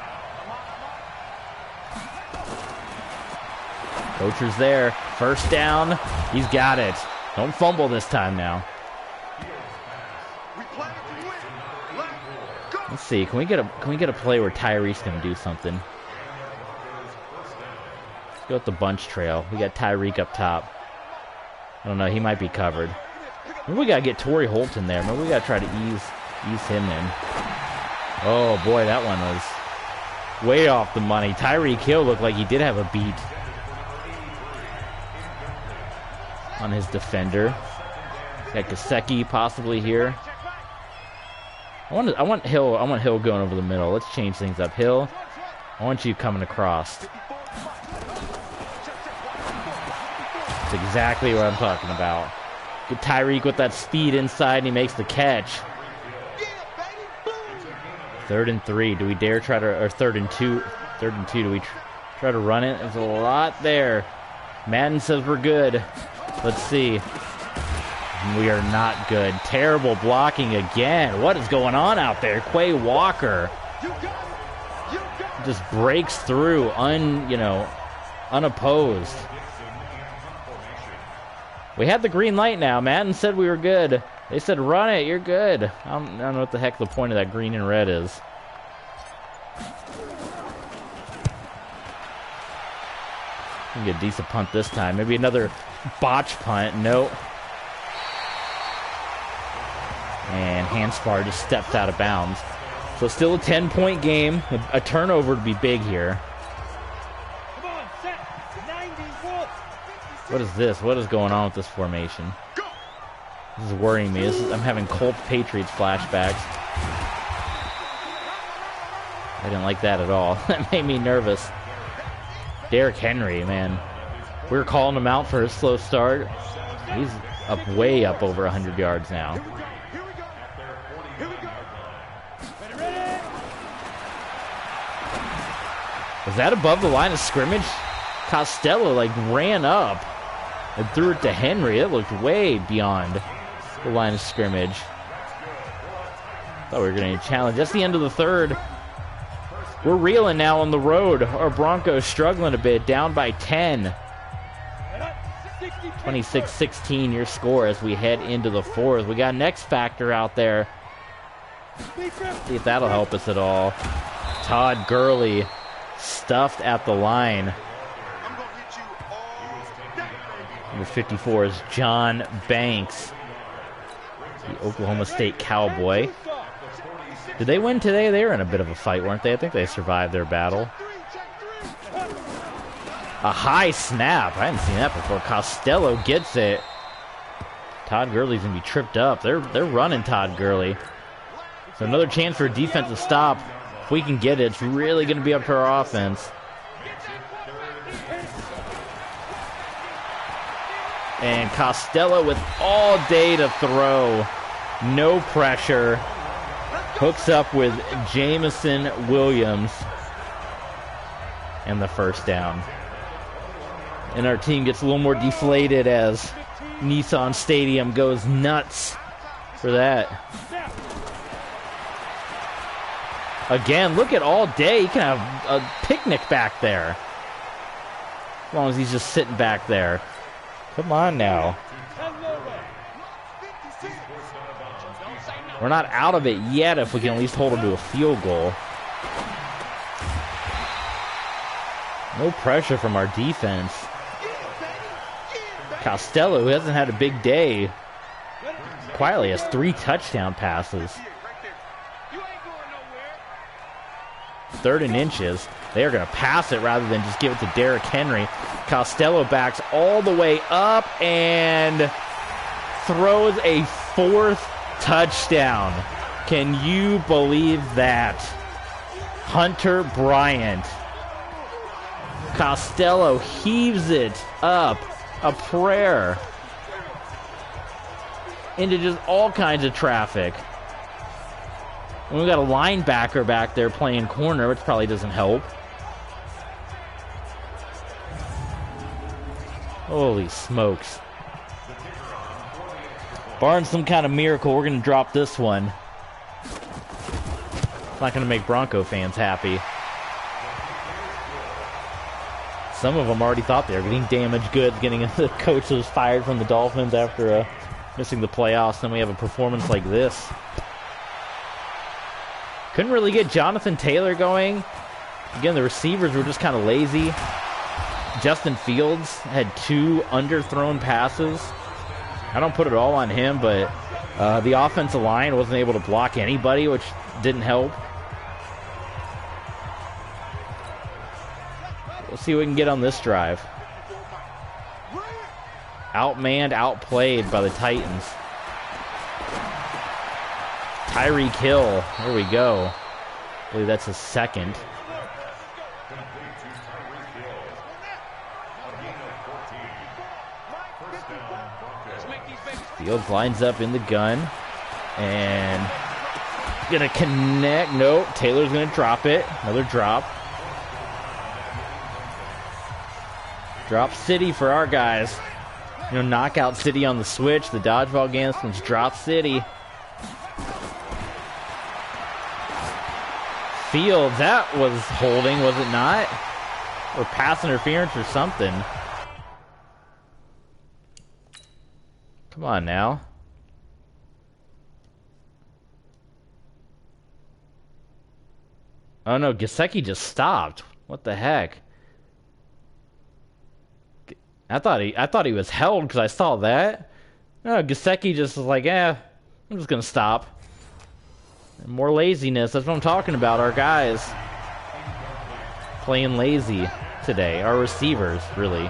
Speaker 2: Kocher's there. First down. He's got it. Don't fumble this time now. Let's see. Can we get a play where Tyreek's going to do something? Let's go with the bunch trail. We got Tyreek up top. I don't know. He might be covered. Maybe we got to get Torrey Holt in there. Maybe we got to try to ease him in. Oh boy, that one was way off the money. Tyreek Hill looked like he did have a beat on his defender. Got Gesicki possibly here. I want Hill going over the middle. Let's change things up. Hill, I want you coming across. That's exactly what I'm talking about. Get Tyreek with that speed inside and he makes the catch. 3rd and 3. Do we dare try to, or 3rd and 2? 3rd and 2. Do we try to run it? There's a lot there. Madden says we're good. Let's see. We are not good. Terrible blocking again. What is going on out there? Quay Walker just breaks through unopposed. We had the green light now. Madden said we were good. They said, run it, you're good. I don't know what the heck the point of that green and red is. We can get a decent punt this time. Maybe another botch punt. Nope. And Handspar just stepped out of bounds. So still a 10-point game. A turnover would be big here. What is this? What is going on with this formation? This is worrying me. I'm having Colts Patriots flashbacks. I didn't like that at all. That made me nervous. Derrick Henry, man. We were calling him out for his slow start. He's way up over 100 yards now. Was that above the line of scrimmage? Costello ran up and threw it to Henry. It looked way beyond the line of scrimmage. Thought we were going to challenge. That's the end of the 3rd. We're reeling now on the road. Our Broncos struggling a bit, down by 10. 26-16 your score as we head into the 4th. We got an X Factor out there. See if that'll help us at all. Todd Gurley stuffed at the line. Number 54 is John Banks, the Oklahoma State Cowboy.
Speaker 1: Did they win today? They were in a bit of a fight, weren't they? I think they survived their battle. A high snap. I hadn't seen that before. Costello gets it. Todd Gurley's going to be tripped up. They're running Todd Gurley. So another chance for a defensive stop. If we can get it, it's really going to be up to our offense. And Costello with all day to throw. No pressure. Hooks up with Jamison Williams. And the first down. And our team gets a little more deflated as Nissan Stadium goes nuts for that. Again, look at all day. You can have a picnic back there. As long as he's just sitting back there. Come on now. We're not out of it yet if we can at least hold him to a field goal. No pressure from our defense. Costello, who hasn't had a big day, quietly has 3 touchdown passes. 3rd and inches. They are going to pass it rather than just give it to Derrick Henry. Costello backs all the way up and throws a 4th touchdown. Can you believe that? Hunter Bryant. Costello heaves it up. A prayer. Into just all kinds of traffic. And we've got a linebacker back there playing corner, which probably doesn't help. Holy smokes. Barring some kind of miracle, we're going to drop this one. It's not going to make Bronco fans happy. Some of them already thought they were getting damaged goods, getting the coach that was fired from the Dolphins after missing the playoffs. Then we have a performance like this. Couldn't really get Jonathan Taylor going. Again, the receivers were just kind of lazy. Justin Fields had 2 underthrown passes. I don't put it all on him, but the offensive line wasn't able to block anybody, which didn't help. We'll see what we can get on this drive. Outmanned, outplayed by the Titans. Tyreek Hill, there we go. I believe that's his 2nd. Fields lines up in the gun and gonna connect. Nope, Taylor's gonna drop it. Another drop. Drop City for our guys. You know, Knockout City on the switch. The dodgeball games comes Drop City. Fields, that was holding, was it not? Or pass interference or something. Come on now. Oh no, Gesicki just stopped. What the heck? I thought he was held because I saw that. No, Gesicki just was like, I'm just gonna stop. And more laziness. That's what I'm talking about. Our guys playing lazy today. Our receivers, really.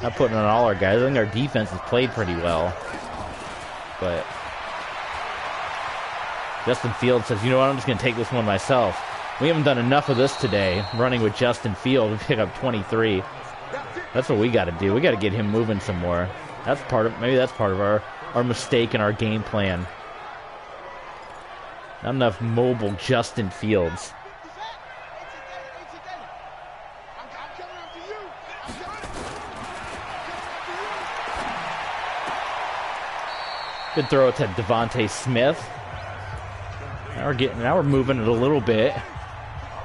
Speaker 1: Not putting on all our guys. I think our defense has played pretty well. But Justin Fields says, you know what, I'm just going to take this one myself. We haven't done enough of this today, running with Justin Fields. We pick up 23. That's what we got to do. We got to get him moving some more. Maybe that's part of our mistake in our game plan. Not enough mobile Justin Fields. Good throw to Devontae Smith. Now we're moving it a little bit.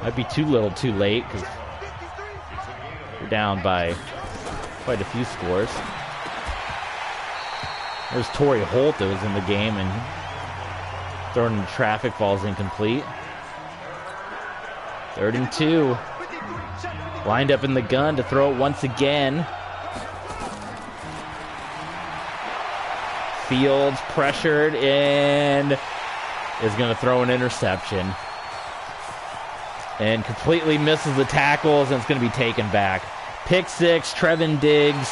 Speaker 1: Might be too little too late because we're down by quite a few scores. There's Torrey Holt that was in the game and throwing into traffic, falls incomplete. 3rd and 2. Lined up in the gun to throw it once again. Fields pressured and is going to throw an interception. And completely misses the tackles, and it's going to be taken back. Pick six, Trevin Diggs.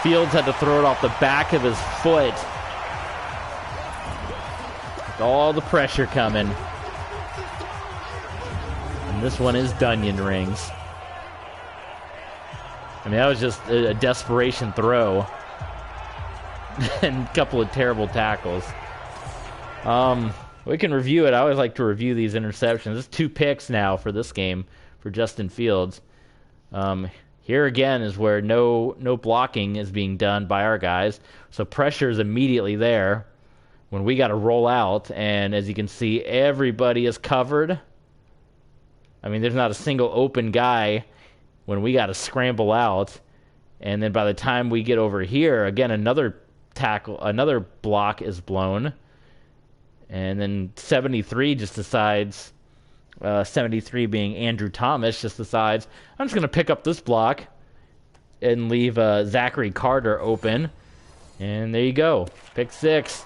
Speaker 1: Fields had to throw it off the back of his foot. With all the pressure coming. And this one is Dunyan rings. I mean, that was just a desperation throw. And a couple of terrible tackles. We can review it. I always like to review these interceptions. It's 2 picks now for this game for Justin Fields. Here again is where no blocking is being done by our guys. So pressure is immediately there when we got to roll out. And as you can see, everybody is covered. I mean, there's not a single open guy when we got to scramble out. And then by the time we get over here, again, another block is blown. And then 73 just decides, 73 being Andrew Thomas, just decides, I'm just going to pick up this block and leave Zachary Carter open. And there you go. Pick 6.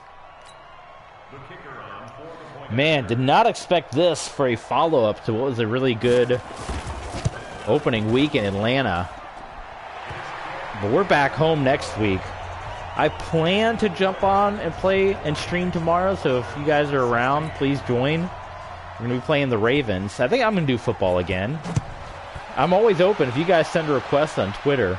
Speaker 1: Man, did not expect this for a follow-up to what was a really good opening week in Atlanta. But we're back home next week. I plan to jump on and play and stream tomorrow, so if you guys are around, please join. We're going to be playing the Ravens. I think I'm going to do football again. I'm always open. If you guys send a request on Twitter,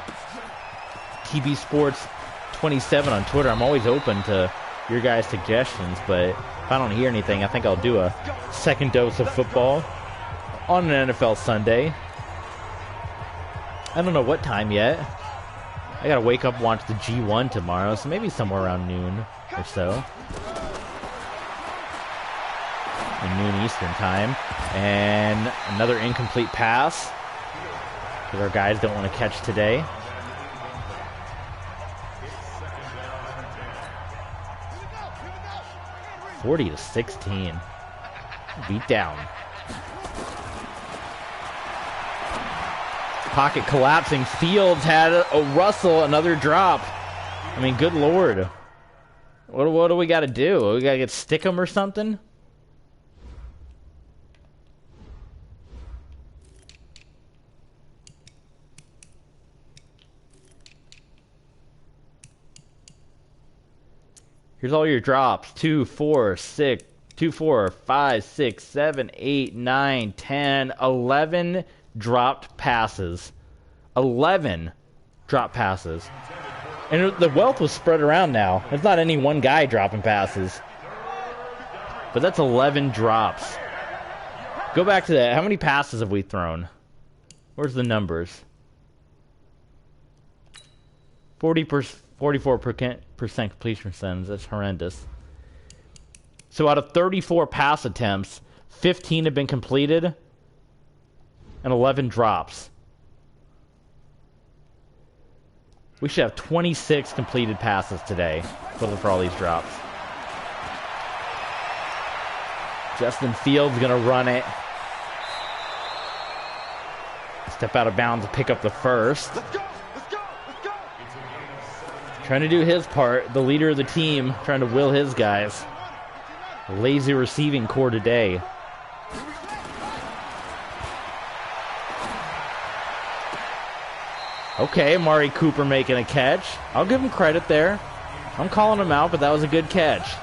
Speaker 1: TB Sports 27 on Twitter, I'm always open to your guys' suggestions, but if I don't hear anything, I think I'll do a second dose of football on an NFL Sunday. I don't know what time yet. I gotta wake up and watch the G1 tomorrow, so maybe somewhere around noon or so. And noon Eastern time. And another incomplete pass that our guys don't want to catch today. (40-16). Beat down. Pocket collapsing. Fields had a rustle, another drop. I mean, good lord. What do we got to do? We got to get Stickum or something? Here's all your drops. 2, 4, 6, 2, 4, 5, 6, 7, 8, 9, 10, 11 dropped passes. 11 drop passes. And the wealth was spread around now. It's not any one guy dropping passes. But that's 11 drops. Go back to that. How many passes have we thrown? Where's the numbers? 44% completion percentage. That's horrendous. So out of 34 pass attempts, 15 have been completed and 11 drops. We should have 26 completed passes today for all these drops. Justin Fields going to run it. Step out of bounds to pick up the first.
Speaker 3: Let's go! Let's go! Let's go!
Speaker 1: Trying to do his part. The leader of the team trying to will his guys. Lazy receiving core today. Okay, Amari Cooper making a catch. I'll give him credit there. I'm calling him out, but that was a good catch.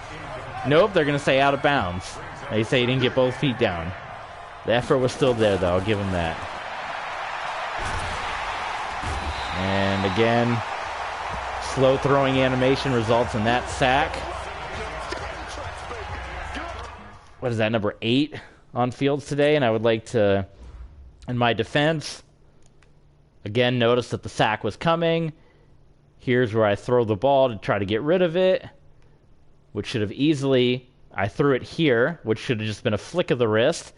Speaker 1: Nope, they're going to say out of bounds. They say he didn't get both feet down. The effort was still there, though. I'll give him that. And again, slow throwing animation results in that sack. What is that, number 8 on Fields today? And I would like to, in my defense, again, notice that the sack was coming. Here's where I throw the ball to try to get rid of it, which should have easily, I threw it here, which should have just been a flick of the wrist.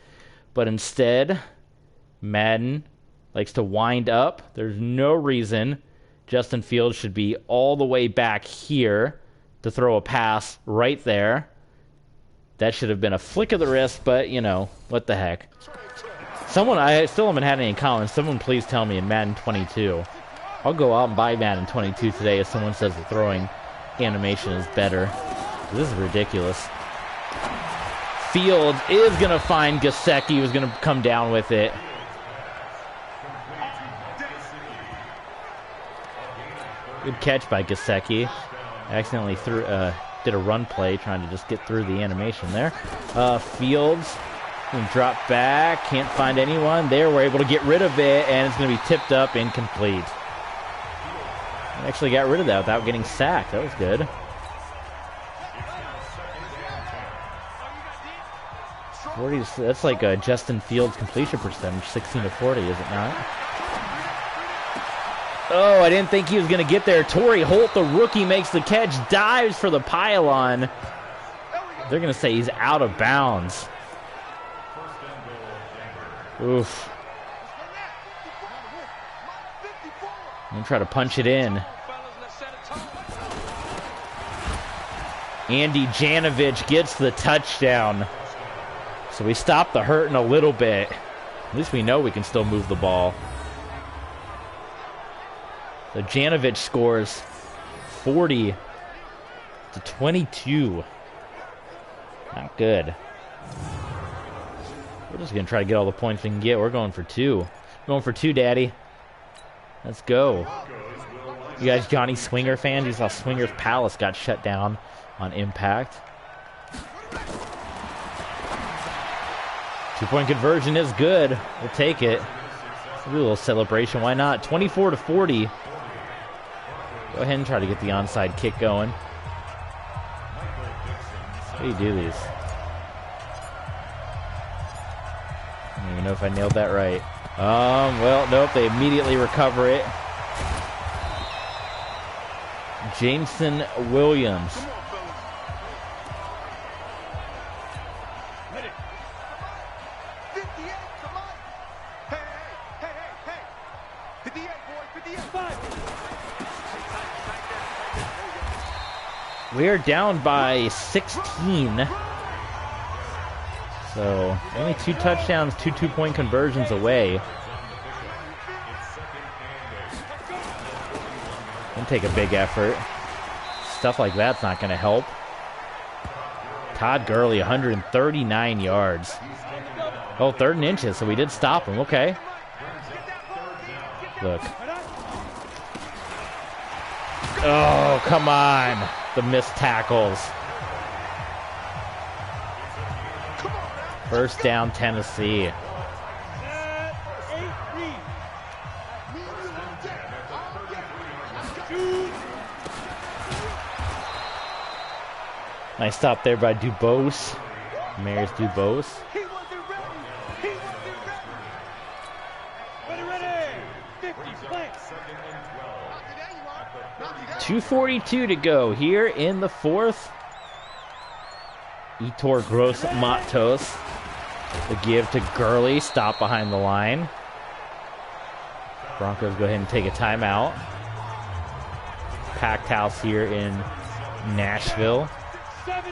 Speaker 1: But instead, Madden likes to wind up. There's no reason Justin Fields should be all the way back here to throw a pass right there. That should have been a flick of the wrist, but, you know, what the heck. Someone, I still haven't had any comments. Someone please tell me in Madden 22. I'll go out and buy Madden 22 today if someone says the throwing animation is better. This is ridiculous. Fields is going to find Gesicki, who's going to come down with it. Good catch by Gesicki. Accidentally did a run play trying to just get through the animation there. Fields going to drop back. Can't find anyone. There, we're able to get rid of it, and it's going to be tipped up, incomplete. Actually got rid of that without getting sacked. That was good. That's like a Justin Fields completion percentage, 16 to 40, is it not? Oh, I didn't think he was going to get there. Torrey Holt, the rookie, makes the catch, dives for the pylon. They're going to say he's out of bounds. Oof. I'm going to try to punch it in. Andy Janovich gets the touchdown. So we stop the hurting a little bit. At least we know we can still move the ball. So Janovich scores 40 to 22. Not good. We're just going to try to get all the points we can get. We're going for 2. Going for 2, Daddy. Let's go. You guys Johnny Swinger fans? You saw Swinger's Palace got shut down on impact. 2-point conversion is good. We'll take it. Let's do a little celebration. Why not? 24 to 40. Go ahead and try to get the onside kick going. How do you do these? I don't even know if I nailed that right. Well, nope. They immediately recover it. Jameson Williams. We're down by 16. So, only 2 touchdowns, 2 2-point conversions away. Can take a big effort. Stuff like that's not going to help. Todd Gurley, 139 yards. Oh, 3rd and inches, so we did stop him. Okay. Look. Oh, come on. The missed tackles. First down, Tennessee. Nice stop there by Dubose. Marius Dubose. 2:42 to go here in the 4th. Etor Gross Matos. The give to Gurley. Stop behind the line. Broncos go ahead and take a timeout. Packed house here in Nashville. They're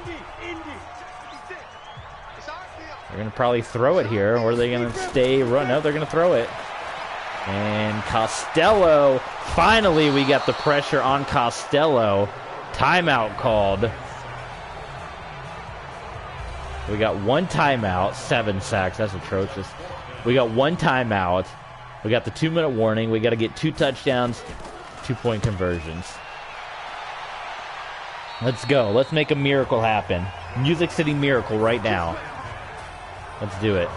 Speaker 1: going to probably throw it here, or are they going to stay run? No, they're going to throw it. And Costello, finally we got the pressure on Costello. Timeout called. We got 1 timeout, 7 sacks. That's atrocious. We got 1 timeout. We got the 2-minute warning. We got to get 2 touchdowns, 2-point conversions. Let's go. Let's make a miracle happen. Music City Miracle right now. Let's do it.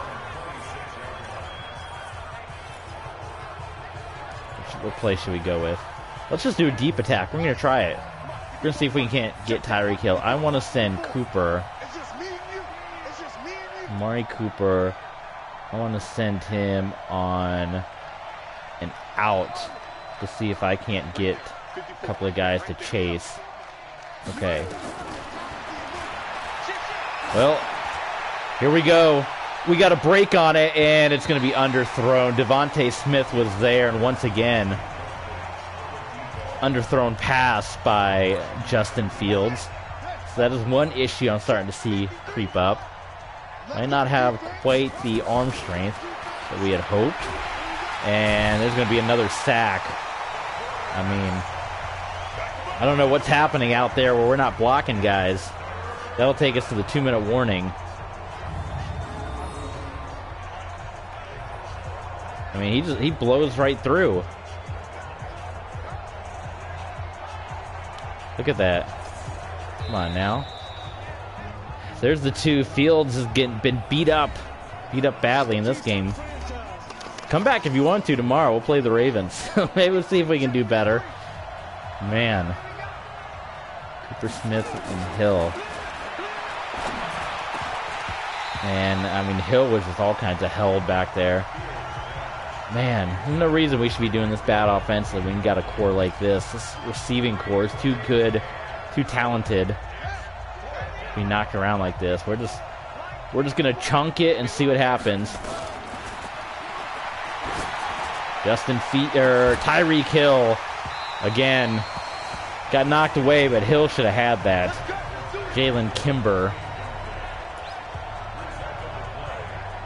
Speaker 1: What play should we go with? Let's just do a deep attack. We're going to try it. We're going to see if we can't get Tyreek Hill. I want to send Cooper. Amari Cooper. I want to send him on an out to see if I can't get a couple of guys to chase. Okay. Well, here we go. We got a break on it, and it's going to be underthrown. Devontae Smith was there, and once again, underthrown pass by Justin Fields. So that is one issue I'm starting to see creep up. Might not have quite the arm strength that we had hoped. And there's going to be another sack. I mean, I don't know what's happening out there where we're not blocking guys. That'll take us to the 2-minute warning. I mean, he blows right through. Look at that. Come on now. There's the 2. Fields has been beat up badly in this game. Come back if you want to tomorrow. We'll play the Ravens. Maybe we'll see if we can do better. Man. Cooper Smith and Hill. And, I mean, Hill was just all kinds of held back there. Man, there's no reason we should be doing this bad offensively when you got a core like this. This receiving core is too good, too talented. We knock around like this. We're just gonna chunk it and see what happens. Tyreek Hill again got knocked away, but Hill should have had that. Jalen Kimber.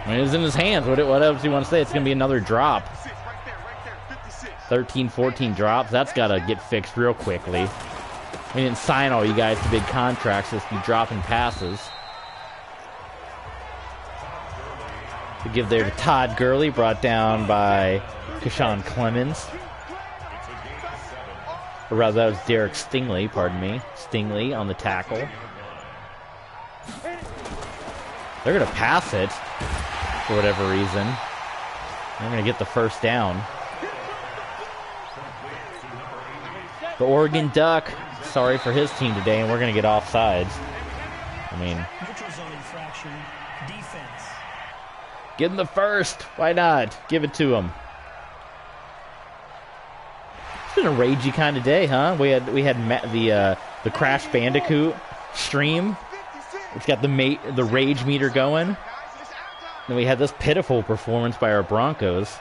Speaker 1: I mean, it was in his hands. What else do you want to say? It's gonna be another drop. 13-14 drops. That's gotta get fixed real quickly. We didn't sign all you guys to big contracts. Just be dropping passes. To give there to Todd Gurley, brought down by Keshawn Clemens. Or rather, that was Derek Stingley, pardon me. Stingley on the tackle. They're going to pass it for whatever reason. They're going to get the first down. The Oregon Duck, sorry for his team today, and we're going to get offsides. I mean,
Speaker 4: neutral zone infraction, defense.
Speaker 1: Give him the first. Why not? Give it to him. It's been a ragey kind of day, huh? We had the Crash Bandicoot stream, which got the rage meter going. Then we had this pitiful performance by our Broncos.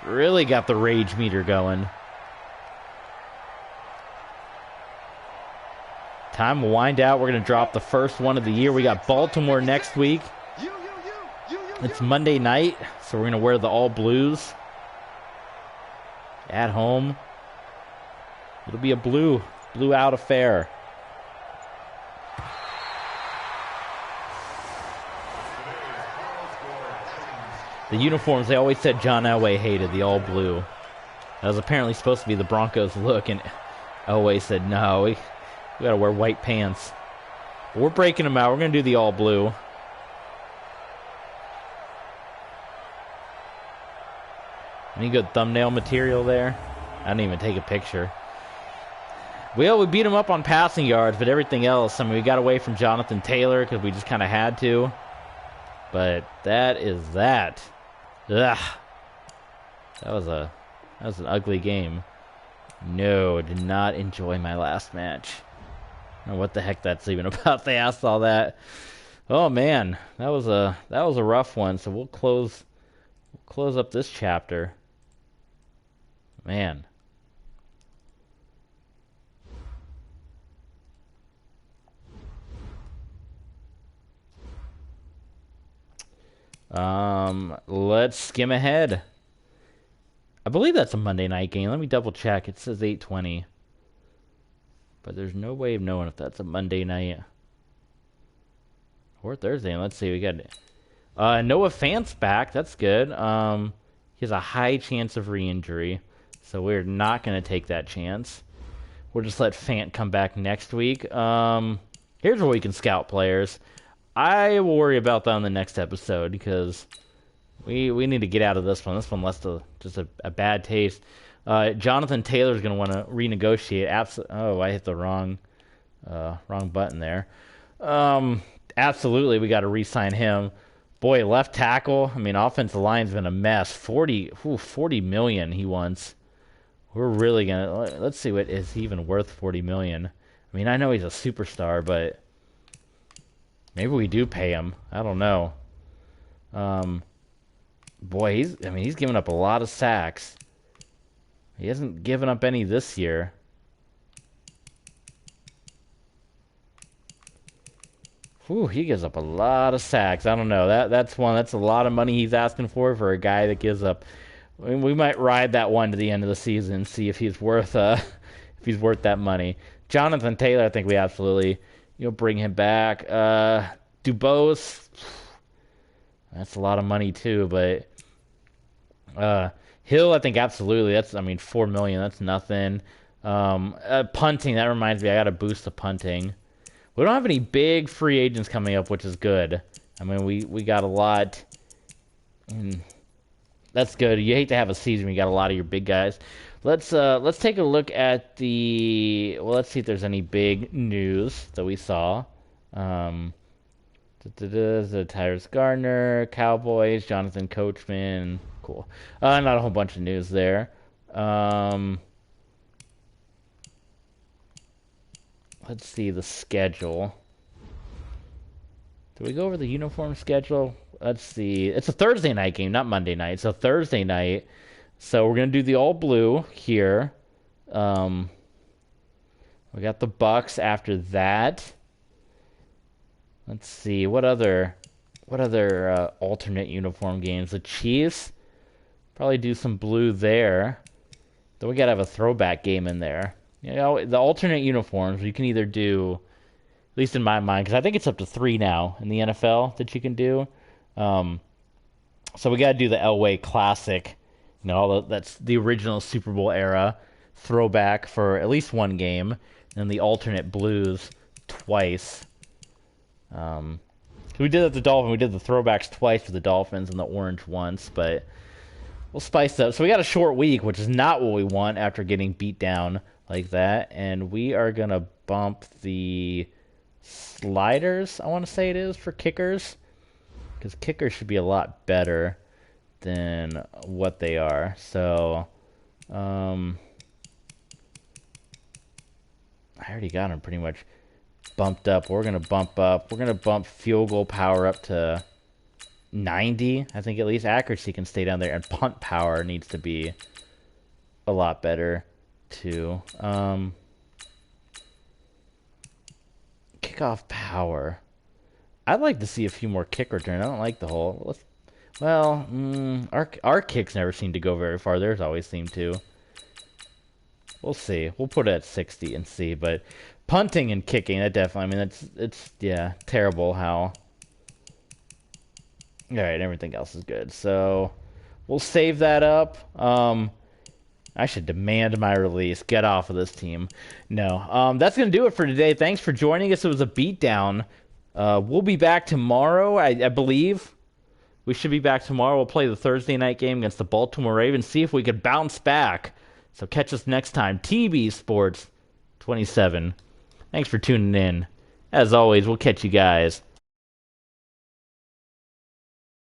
Speaker 1: Really got the rage meter going. Time to wind out. We're going to drop the first one of the year. We got Baltimore next week. It's Monday night, so we're going to wear the all blues at home. It'll be a blue out affair. The uniforms, they always said John Elway hated the all blue. That was apparently supposed to be the Broncos look, and Elway said, no, we got to wear white pants. We're breaking them out. We're going to do the all blue. Any good thumbnail material there? I didn't even take a picture. Well, we beat them up on passing yards, but everything else, I mean, we got away from Jonathan Taylor because we just kind of had to. But that is that. Ugh. That was an ugly game. No, did not enjoy my last match. I don't know what the heck that's even about. They asked all that. Oh man, that was a rough one. So we'll close up this chapter. Man. Let's skim ahead. I believe that's a Monday night game. Let me double check. It says 8:20. But there's no way of knowing if that's a Monday night or Thursday. Let's see. We got Noah Fant's back. That's good. He has a high chance of re-injury, so we're not going to take that chance. We'll just let Fant come back next week. Here's where we can scout players. I will worry about that on the next episode because we need to get out of this one. This one left just a bad taste. Jonathan Taylor's going to want to renegotiate. Oh, I hit the wrong button there. Absolutely, we got to re-sign him. Boy, left tackle. I mean, offensive line's been a mess. $40 million he wants. We're really gonna let's see what is he even worth. $40 million. I mean, I know he's a superstar, but maybe we do pay him. I don't know. Boy, he's given up a lot of sacks. He hasn't given up any this year. Whew, he gives up a lot of sacks. I don't know. That's a lot of money he's asking for a guy that gives up. I mean, we might ride that one to the end of the season and see if he's worth that money. Jonathan Taylor, I think we absolutely bring him back. Dubose, that's a lot of money too, but Hill, I think absolutely. That's, I mean, $4 million. That's nothing. Punting, that reminds me, I got to boost the punting. We don't have any big free agents coming up, which is good. I mean, we got a lot. That's good. You hate to have a season where you got a lot of your big guys. Let's take a look at the. Well, let's see if there's any big news that we saw. The Tyrus Gardner, Cowboys, Jonathan Coachman. Cool. Not a whole bunch of news there. Let's see the schedule. Did we go over the uniform schedule? Let's see. It's a Thursday night game, not Monday night. It's a Thursday night. So we're going to do the all blue here. We got the Bucks after that. Let's see. What other alternate uniform games? The Chiefs. Probably do some blue there. Then we got to have a throwback game in there. The alternate uniforms, you can either do, at least in my mind, because I think it's up to 3 now in the NFL that you can do. So we got to do the Elway Classic. That's the original Super Bowl era throwback for at least one game, and the alternate blues twice. We did it at the Dolphins. We did the throwbacks twice for the Dolphins and the orange once, but we'll spice it up. So we got a short week, which is not what we want after getting beat down like that, and we are going to bump the sliders, I want to say it is, for kickers, because kickers should be a lot better than what they are. So, I already got them pretty much bumped up. We're going to bump field goal power up to 90. I think at least accuracy can stay down there, and punt power needs to be a lot better too. Kickoff power. I'd like to see a few more kick return. I don't like the whole. Our kicks never seem to go very far. Theirs always seem to. We'll see. We'll put it at 60 and see. But punting and kicking, that definitely. I mean, it's terrible how. All right, everything else is good. So we'll save that up. I should demand my release. Get off of this team. No. That's going to do it for today. Thanks for joining us. It was a beatdown. We'll be back tomorrow, I believe. We should be back tomorrow. We'll play the Thursday night game against the Baltimore Ravens. See if we could bounce back. So catch us next time. TB Sports 27. Thanks for tuning in. As always, we'll catch you guys